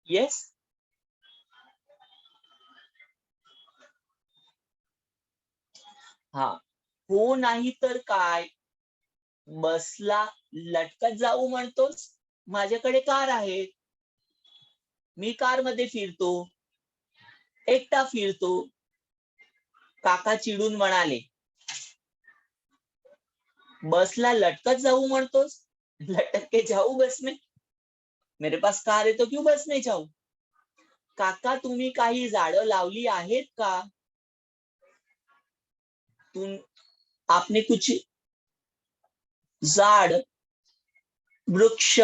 येस, हा, हो नाही तर काय, बसला लटकत जाऊ म्हणतोस, माझ्याकडे कार आहे, मी कार मध्ये फिरतो, एकटा फिरतो. काका चिडून म्हणाले, बसला लटकत जाऊ म्हणतोस, लटक के जाऊ बस में, मेरे पास कार है तो क्यों बस में जाऊ. काका तुम्ही काही झाडं लावली आहेत का, तुम आपने कुछ झाड वृक्ष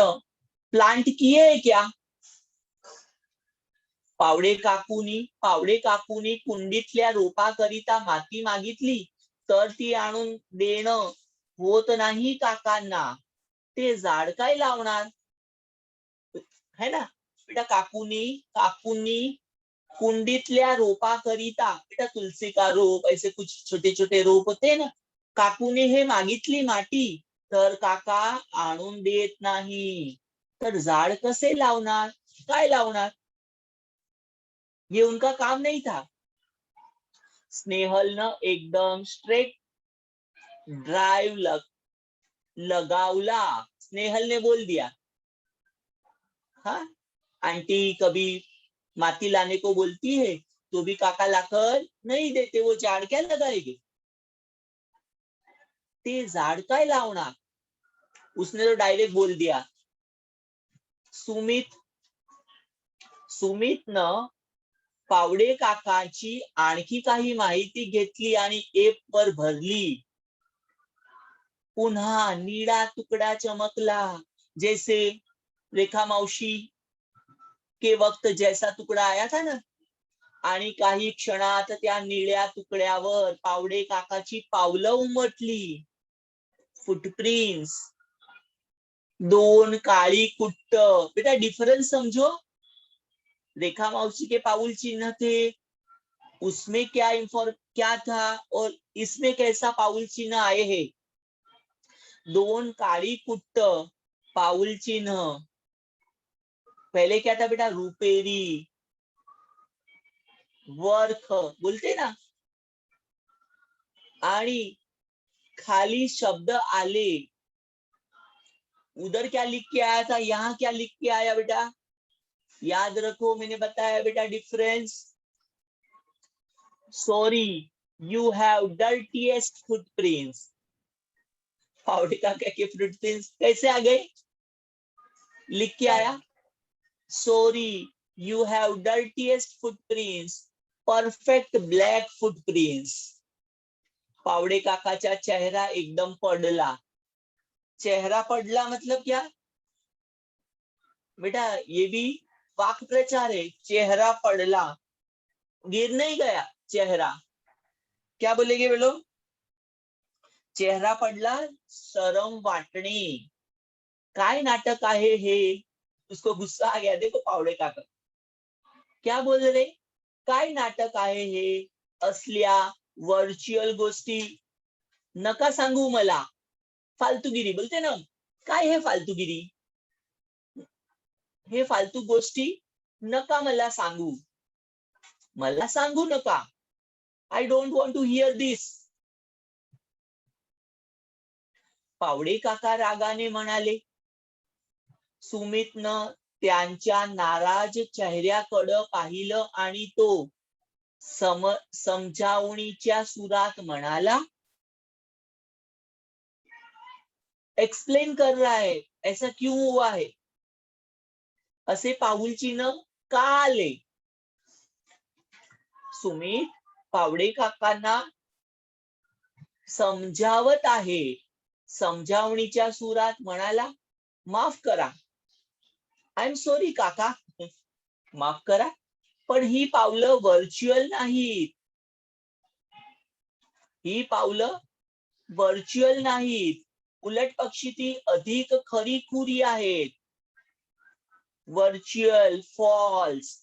प्लांट किए है क्या. पावडे काकूनी कुंडीतल्या रोपाकरिता माती मागितली तर ती आणून देणं होत नाही काकांना, ते झाड काय लावणार. है ना बेटा, काकूनी कुंडीतल्या रोपाकरिता, बेटा तुलसी का रोप, ऐसे कुछ छोटे छोटे रोप होते ना, काकूने हे मागितली माती तर काका आणून देत नाही, तर झाड कसे लावणार, काय लावणार. ये उनका काम नहीं था. स्नेहल ने एकदम स्ट्रेट ड्राइव लगावला. स्नेहल ने बोल दिया, हाँ आंटी कभी माती लाने को बोलती है तो भी काका लाकर नहीं देते, वो झाड़ क्या लगाएंगे. ते झाड़ काय लावणार. उसने तो डायरेक्ट बोल दिया. सुमित न पावडे काकाची आणखी काही माहिती घेतली आणि एप वर भरली. पुन्हा निळा तुकडा चमकला, जैसे रेखा मौशी के वक्त जैसा तुकडा आया था ना. आणि काही क्षणात त्या निळ्या तुकड्यावर पावडे काकाची पावलं उमटली. फुटप्रिंट्स, दोन काळी कुट्ट. बेटा डिफरेंस समझो, रेखा मौसी के पाउल चिन्ह थे, उसमें क्या था और इसमें कैसा पाउल चिन्ह आए हैं. दोन काळी कुट्ट पाउल चिन्ह. पहले क्या था बेटा, रुपेरी वर्ख बोलते ना, आणि खाली शब्द आले. उधर क्या लिख के आया था, यहाँ क्या लिख के आया बेटा, याद रखो मैंने बताया बेटा difference. Sorry you have dirtiest footprints. Pawde काका के फुटप्रिंट्स कैसे आ गए, लिख के आया. Sorry you have dirtiest footprints, perfect black footprints. Pawde काकाचा चेहरा एकदम पडला. चेहरा पडला मतलब क्या बेटा, ये भी वाक् प्रचार है. चेहरा पडला, गिर नहीं गया चेहरा. क्या बोलेगे बोलो, चेहरा पडला, शरम वाटणे. काय नाटक आहे हे. उसको गुस्सा आ गया. देखो पावडे काका क्या बोल रहे, काय नाटक आहे हे, असल्या व्हर्च्युअल गोष्टी नका सांगू मला. फालतूगिरी बोलते ना, काय हे फालतूगिरी, हे फालतू गोष्टी नका मला सांगू नका. I don't want to hear this. Pawde काका रागाने म्हणाले. सुमितनं त्यांच्या नाराज चेहऱ्याकडे पाहिलं आणि तो समजावणीच्या सुरात म्हणाला, एक्सप्लेन कर रहा है ऐसा क्यों हुआ है, असे पाऊल चिन्ह का आले. सुमित पावडे काकांना समजावत आहे. समजावणीच्या सुरात म्हणाला, माफ करा, आय एम सॉरी काका, माफ करा, पण ही पावलं व्हर्च्युअल नाहीत. ही पावलं व्हर्च्युअल नाहीत, उलट पक्षी ती अधिक खरीखुरी आहेत. व्हर्च्युअल फॉल्स,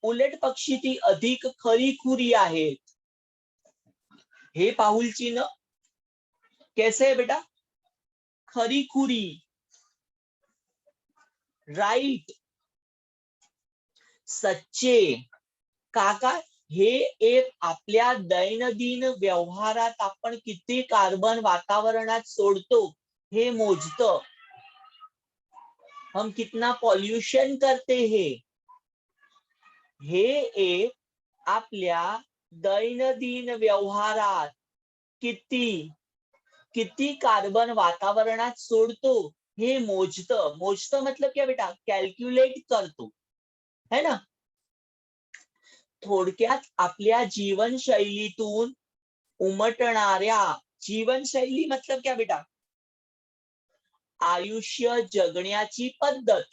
उलट पक्षी ती अधिक खरीखुरी आहेत. हे पाहुल चिन्ह कैसे है बेटा? खरी खुरी, राईट, सच्चे. काका हे एक आपल्या दैनंदिन व्यवहारात आपण किती कार्बन वातावरणात सोडतो हे मोजतं. हम कितना पॉल्यूशन करते हे एक आपल्या दैनंदिन व्यवहारात किती कार्बन वातावरणात सोडतो हे मोजतं. मोजतं मतलब क्या बेटा? कॅल्क्युलेट करतो, है ना. थोडक्यात आपल्या जीवनशैलीतून उमटणाऱ्या, जीवनशैली मतलब क्या बेटा? आयुष्य जगण्याची पद्धत.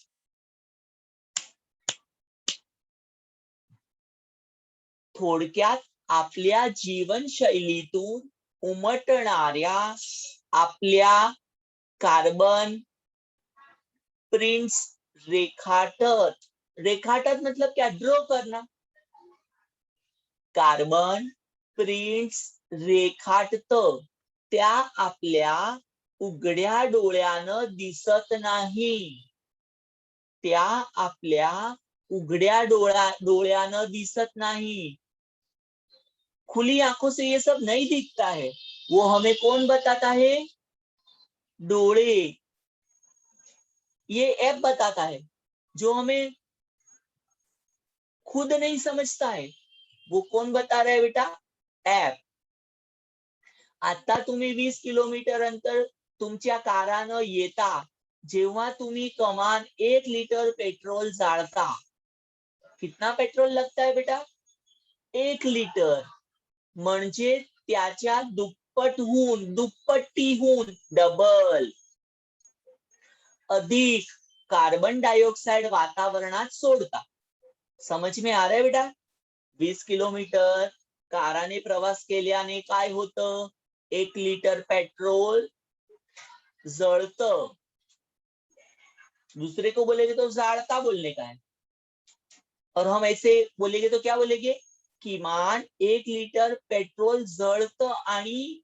थोडक्यात आपल्या जीवनशैलीतून उमटणाऱ्या आपल्या कार्बन प्रिंट्स रेखाटत. रेखाटत मतलब क्या? ड्रॉ करना. कार्बन प्रिंट्स रेखाटत त्या आपल्या उघड्या डोळ्यानं दिसत नाही. त्या आपल्या उघड्या डोळ्यानं दिसत नाही. खुली आंखों से ये सब नहीं दिखता है. वो हमें कौन बताता है? डोळे. ये ऐप बताता है. जो हमें खुद नहीं समझता है वो कौन बता रहा है बेटा? ऐप. आता तुम्ही 20 किलोमीटर अंतर तुमच्या कारानं येता, जेव्हा तुम्ही कमान 1 लिटर पेट्रोल जाळता, कितना पेट्रोल लगता है बेटा? 1 लिटर. म्हणजे त्याच्या दुप्पटीहून डबल अधिक कार्बन डायऑक्साइड वातावरणात सोडता. समझ में आ रहा है बेटा? 20 किलोमीटर काराने प्रवास केल्याने काय होतं? 1 लिटर पेट्रोल जळतं. दूसरे को बोलेगे तो जाळता बोलने का है, और हम ऐसे बोलेंगे तो क्या बोलेंगे? किमान 1 लिटर पेट्रोल जळतं आणि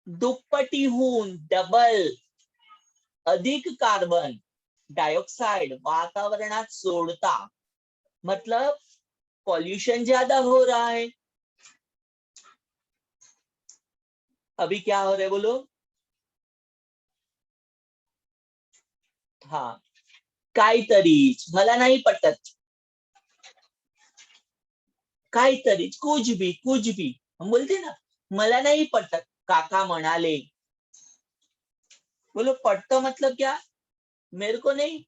दुप्पटीहून डबल अधिक कार्बन डाइऑक्साइड वातावरणात सोडता. मतलब पॉल्यूशन ज्यादा हो रहा है. अभी क्या हो रहा है बोलो? हाँ, काहीतरीच मला नाही पटत. काहीतरीच, कुछ भी हम बोलते ना, मला नाही पटत. काका म्हणाले. बोलो पटतं मतलब क्या? मेरे को नहीं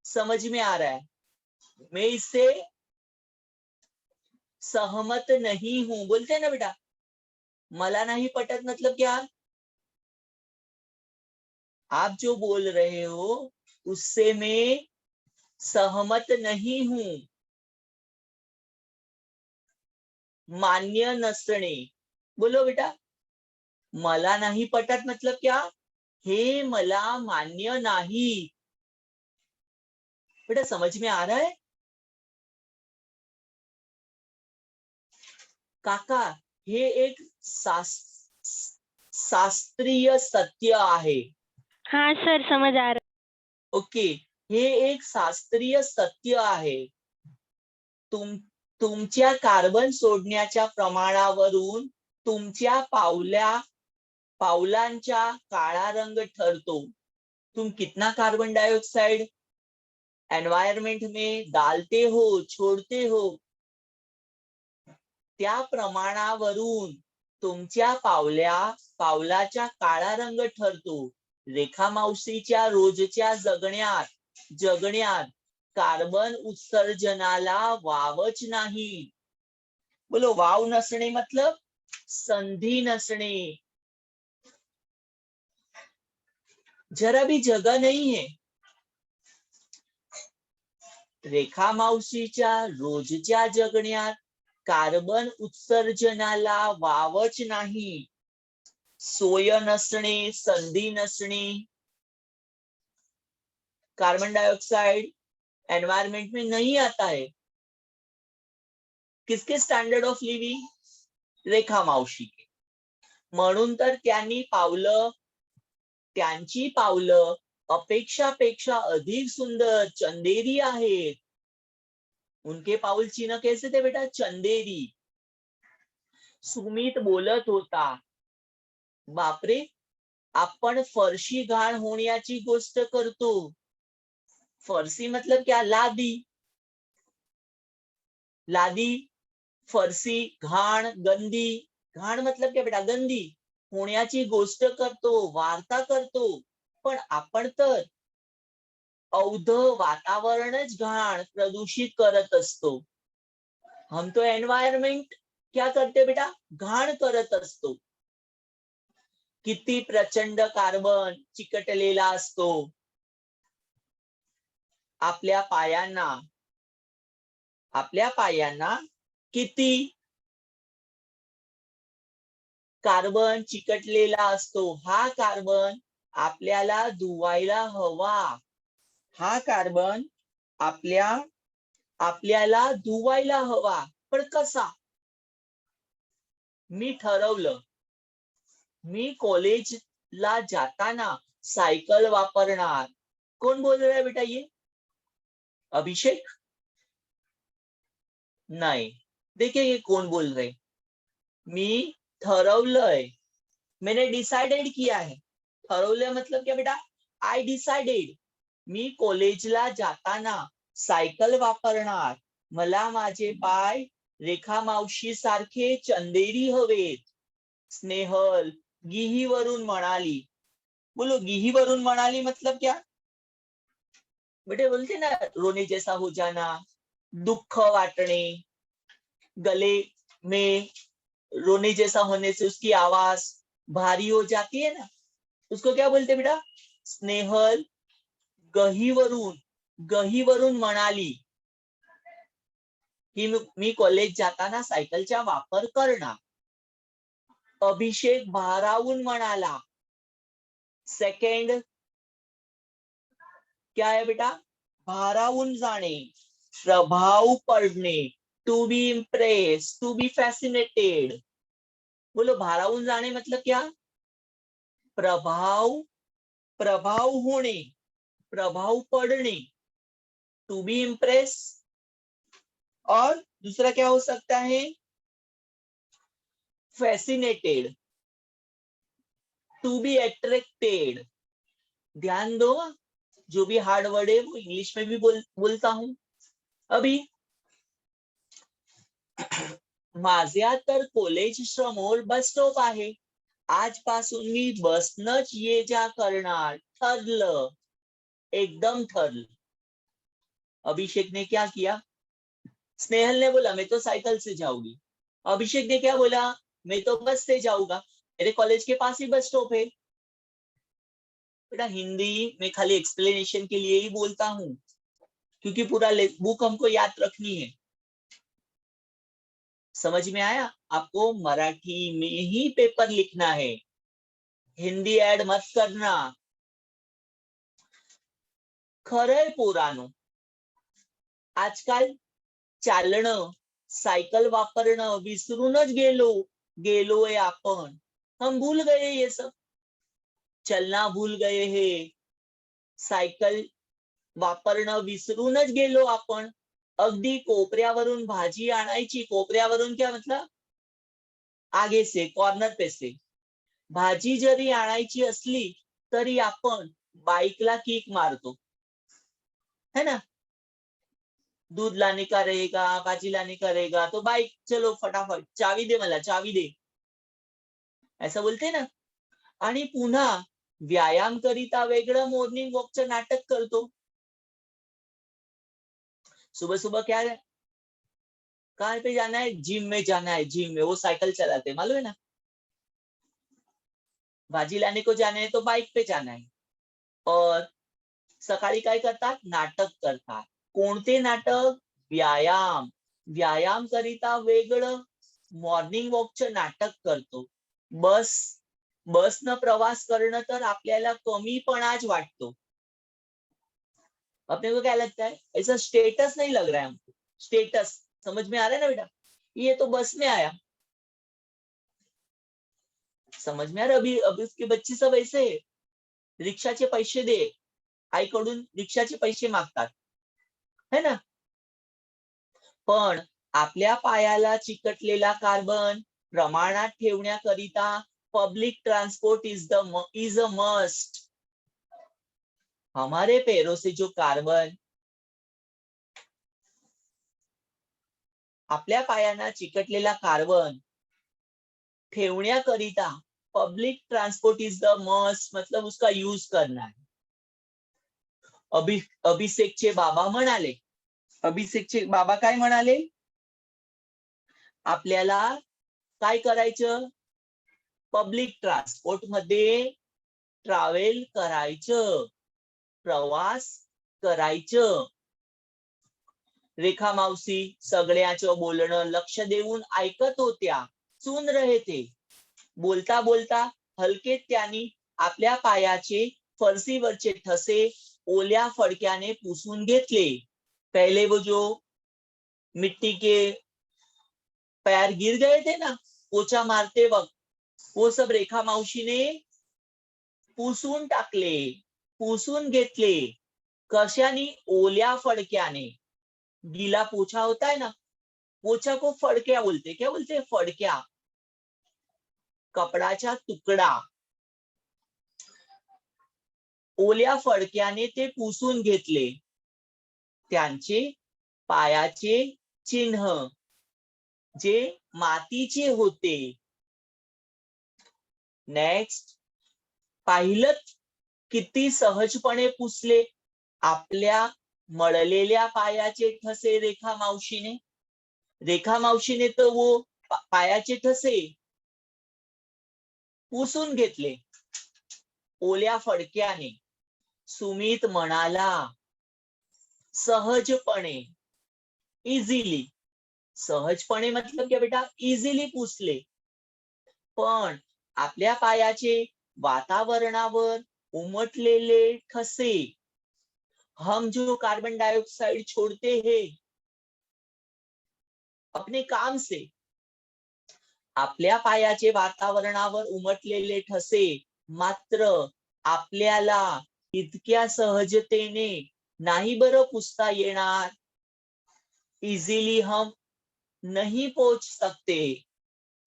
समझ में आ रहा है. मैं इससे सहमत नहीं हूं. बोलते हैं ना बेटा, मला नहीं पटत मतलब क्या? आप जो बोल रहे हो उससे मैं सहमत नहीं हूं. मान्य नसणे. बोलो बेटा, मला नहीं पटत मतलब क्या? हे मला मान्य नाही. बेटा समझ में आ रहा है? काका हे एक शास्त्रीय सत्य आहे. हाँ सर, समझ आ रहा. ओके, हे एक शास्त्रीय सत्य आहे. तुमच्या कार्बन सोडण्याच्या प्रमाणावरून तुमच्या पावलांच्या काळा रंग ठरतो. तुम कितना कार्बन डाइऑक्साइड एनवायरमेंट में डालते हो, छोड़ते हो, त्या प्रमाणावरून तुमच्या पावलाच्या काळा रंग ठरतो. रेखा मावशीच्या रोजच्या जगण्यात कार्बन उत्सर्जनाला वावच नाही. बोलो वाव नसणे मतलब संधी नसणे. जरा भी जगह नहीं है. रेखा मावशीच्या रोजच्या जगण्यात कार्बन उत्सर्जनाला वावच नाही. सोय नसणे, संधी नसणे. कार्बन डाइऑक्साइड एनवायरमेंट में नहीं आता है. किसके स्टैंडर्ड ऑफ लिविंग? रेखा मावशी के. म्हणून तर त्यांची पावलं अपेक्षापेक्षा अधिक सुंदर चंदेरी आहेत. उनके पाऊल चिन्ह कैसे थे बेटा? चंदेरी. सुमित बोलत होता, बापरे, आपण फरशी घाण होण्याची गोष्ट करतो. फरशी मतलब क्या? लादी. लादी, फरशी, घाण, गंदी. घाण मतलब क्या बेटा? गंदी. होण्याची गोष्ट करतो, वार्ता करतो. पण आपण तर अवध वातावरणच घाण प्रदूषित करत असतो. हम तो एनवायरमेंट क्या करते बेटा? घाण करत असतो. किती प्रचंड कार्बन चिकटलेला असतो आपल्या पायांना किती कार्बन चिकटलेला असतो. हा कार्बन आपल्याला धुवायला हवा. हा कार्बन आपल्याला धुवायला हवा. पण कसा? मी ठरवलं, मी कॉलेजला जाताना सायकल वापरणार. कोण बोल रहा है बेटा ये? अभिषेक? नाही. देखिए ये कौन बोल रहे? मी ठरवलंय. मैंने डिसाइडेड किया है. ठरवलंय मतलब क्या बेटा? I decided. मी कॉलेजला जाताना सायकल वापरणार. मला माझे पाय रेखा मावशी सारखे चंदेरी हवेत. स्नेहल गिहीवरून म्हणाली. बोलो, गिहीवरून म्हणाली मतलब क्या? बेटे बोलते ना, रोने जैसा हो जाना, दुःख वाटणे, गले में रोने जैसा होने से उसकी आवाज भारी हो जाती है ना, उसको क्या बोलते बेटा? स्नेहल गहीवरून म्हणाली की मी कॉलेज जाताना सायकलचा वापर करणार. अभिषेक भारावून म्हणाला. सेकंड क्या है बेटा? भारावून जाणे, प्रभाव पडणे, to be impress, to be fascinated. बोलो, भारावून जाणे मतलब क्या? प्रभाव होणे, प्रभाव पड़ने, टू बी इम्प्रेस. और दूसरा क्या हो सकता है? Fascinated, to be attracted. ध्यान दो, जो भी हार्ड वर्ड है वो इंग्लिश में भी बोलता हूं. अभी माझ्या तर कॉलेज समोर बस स्टॉप आहे. आजपासून मी बसनच ये जा करणार. ठरलं, एकदम ठरलं. अभिषेक ने क्या किया? स्नेहल ने बोला मैं तो साइकिल से जाऊंगी. अभिषेक ने क्या बोला? मैं तो बस से जाऊंगा, मेरे कॉलेज के पास ही बस स्टॉप है. बेटा हिंदी में खाली एक्सप्लेनेशन के लिए ही बोलता हूं, क्योंकि पूरा बुक हमको याद रखनी है. समझ में आया? आपको मराठी में ही पेपर लिखना है, हिंदी ऐड मत करना. खरंय पोरानो, आजकाल चालणं, सायकल वापरणं विसरूनच गेलोय आपण. हम भूल गए ये सब. चलना भूल गए हे. सायकल वापरणं विसरूनच गेलो आपण. अगदी कोपऱ्यावरून भाजी आणायची. कोपऱ्यावरून क्या मतलब? आगे से, कॉर्नर पे से. भाजी जरी आणायची असली तरी आपण बाईकला किक मारतो, है ना? दूध लाने का रहेगा, भाजी लाने का रहेगा, तो बाइक चलो फटाफट, चावी दे मला, चावी दे, ऐसा बोलते ना. आणि पुन्हा व्यायाम करिता वेगळं मॉर्निंग वॉकचं नाटक करतो. सुबह सुबह क्या है, कहाँ पे जाना है? जिम में जाना है. जिम में वो साइकिल चलाते, मालूम है ना. भाजी लाने को जाना है तो बाइक पे जाना है. और सकाळी काय करतात? नाटक करतात. कोणते नाटक? व्यायाम करिता वेगळं मॉर्निंग वॉकचं नाटक करतो. बसनं प्रवास करणं तर आपल्याला कमीपणाच वाटतो. अपने को क्या लगता है? ऐसा स्टेटस नहीं लग रहा है हमको. स्टेटस समझ में आ रहा है ना बेटा? ये तो बस में आया, समझ में आ रहा? अभी अभी उसके बच्चे सब ऐसे है, रिक्षाचे पैसे दे, आईकडून रिक्षाचे पैसे मागतात, है ना? पण आपल्या पायाला चिकटलेला कार्बन प्रमाणात ठेवण्याकरिता public transport is a must. हमारे पैरों से जो कार्बन आपल्या पायांना चिकटलेला कार्बन ठेवण्याकरिता public transport is the must, मतलब उसका यूज करना है. अभिषेकचे बाबा म्हणाले, अभिषेकचे बाबा काय म्हणाले? आपल्याला काय करायचं? पब्लिक ट्रान्सपोर्ट मध्ये ट्रॅव्हल करायचं, प्रवास करायचं. रेखा मावशी सगळ्याचं बोलणं लक्ष देऊन ऐकत होत्या, सुन रहे थे. बोलता बोलता हलके त्यांनी आपल्या पायाचे फरशीवरचे ठसे ओल्या फडक्याने पुसून घेतले. पहले वो जो मिट्टी के पैर गिर गए थे ना पोछा मारते वक्त, वो सब रेखा मावशीने पुसून टाकले, पुसून घेतले. कशाने? ओल्या फडक्याने. गीला पोछा होता है ना, पोछा को फडक्या बोलते. क्या बोलते? फडक्या, कपडाचा तुकडा. ओल्या फडक्याने ते पुसून घेतले. त्यांचे पायाचे चिन्ह जे मातीचे होते. नेक्स्ट, पाहिलं किती सहजपणे पुसले आपल्या मळलेल्या पायाचे ठसे रेखा मावशीने. रेखा मावशीने तर वो पायाचे ठसे पुसून घेतले ओल्या फडक्याने. सुमित म्हणाला, सहजपणे, इझिली. सहजपणे मतलब क्या बेटा? इझिली पुसले. पण आपल्या पायाचे वातावरणावर उमटलेले ठसे, हम जो कार्बन डाइऑक्साइड छोड़ते हैं अपने काम से, आपल्या पायाचे वातावरणावर उमटलेले ठसे मात्र आपल्याला इतक्या सहजतेने नाही बरं पुसता येणार. इजीली हम नहीं पोंछ सकते.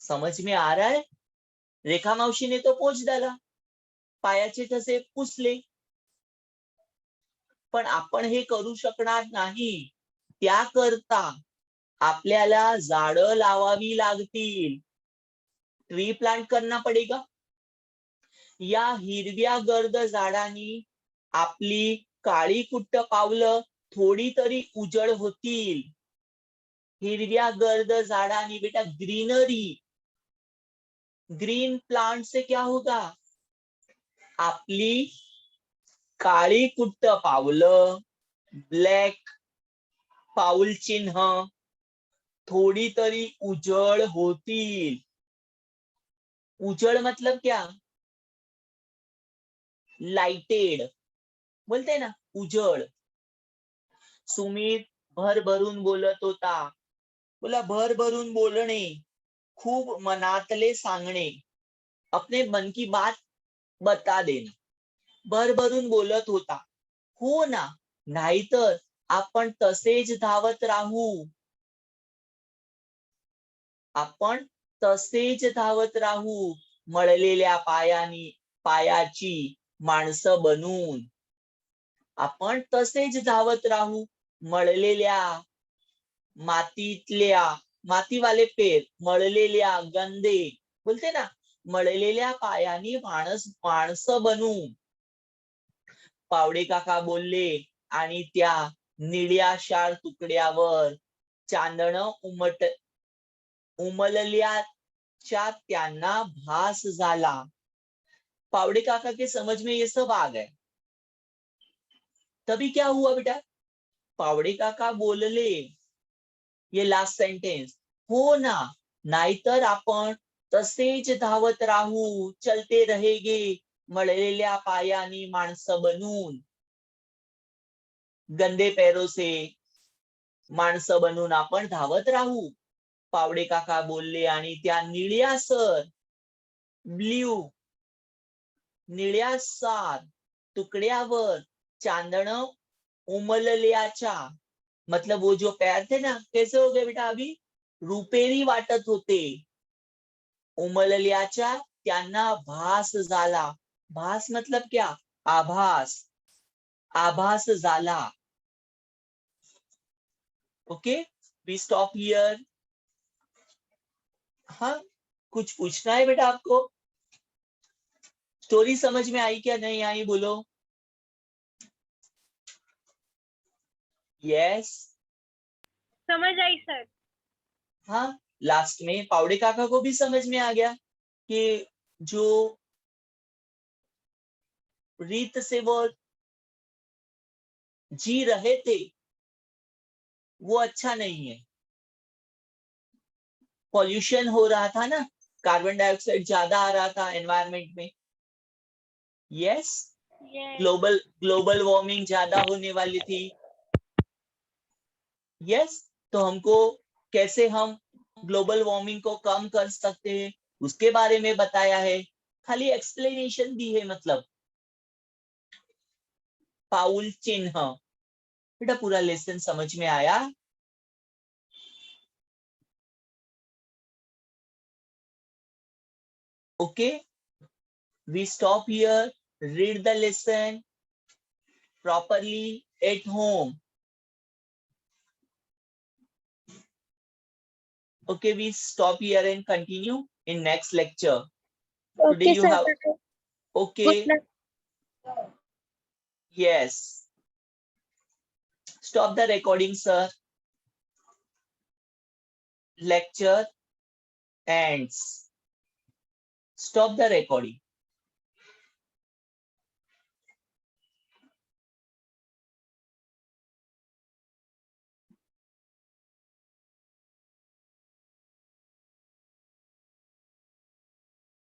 समझ में आ रहा है? रेखा मावशीने तो पोंछ डाला, पायाचे ठसे पुसले. पण आपण हे करू शकणार नाही. त्याकरता आपल्याला झाडं लावावी लागतील. ट्री प्लांट करना पडेगा. या हिरव्या गर्द झाडांनी आपली काळी कुट्ट पावलं थोडी तरी उजळ होतील. हिरव्या गर्द झाडांनी बेटा ग्रीनरी. ग्रीन प्लांट से क्या होगा? आपली काळी कुट्ट पावलं, ब्लॅक पाऊल चिन्ह थोडी तरी उजळ होतील. उजळ मतलब क्या? लाइटेड बोलते ना, उजळ. सुमित भरभरून बोलत होता. बोला, भरभरून बोलणे, खूप मनातले सांगणे, अपने मन की बात बता देना. भरभरून बोलत होता. हो ना, नाहीतर आपण तसेच धावत राहू. आपण तसेच धावत राहू, मळलेल्या पायाची माणसं बनून. आपण तसेच धावत राहू, मळलेल्या मातीवाले पेर, मळलेल्या गंदे बोलते ना, मळलेल्या पायानी माणसं बनून. पावडे काका बोलले आणि त्या निळ्या शाल तुकड्यावर चांदणं उमलल्याचा त्यांना भास झाला. पावड़े काका के समझ में ये सब आ गए. तभी क्या हुआ बेटा? पावड़े काका बोलले, ये लास्ट सेंटेंस, हो ना, नाहीतर आपण तसेच धावत राहू, चलते रहेगे, मळलेल्या पायानी माणसं बनून. गंदे पैरों से माणसं बनून आपण धावत राहू. पावडे काका बोलले आणि त्या निळ्यासर ब्ल्यू, निळ्यासार तुकड्यावर चांदण उमलल्याच्या, मतलब वो जो पैर थे ना कैसे हो गए बेटा, अभी रुपेरी वाटत होते. उमलल्याच्या त्यांना भास झाला. भास मतलब क्या, आभास, आभास झाला. Okay, we stop here. हाँ, कुछ पूछना है बेटा आपको? स्टोरी समझ में आई क्या नहीं आई, बोलो. यस. समझ आई सर. हाँ, लास्ट में पावड़े काका को भी समझ में आ गया कि जो रीत से वो जी रहे थे वो अच्छा नहीं है. पॉल्यूशन हो रहा था ना, कार्बन डाइऑक्साइड ज्यादा आ रहा था एनवायरमेंट में. Yes, yes. ग्लोबल वार्मिंग ज्यादा होने वाली थी. यस, तो हमको कैसे हम ग्लोबल वार्मिंग को कम कर सकते हैं उसके बारे में बताया है. खाली एक्सप्लेनेशन दी है, मतलब पाउल चिन्ह. बेटा पूरा लेसन समझ में आया? Okay, we stop here. Read the lesson properly at home. Okay, we stop here and continue in next lecture. Today Okay, you sir. have, okay, Good luck. yes. Stop the recording, sir. Lecture ends. Stop the recording.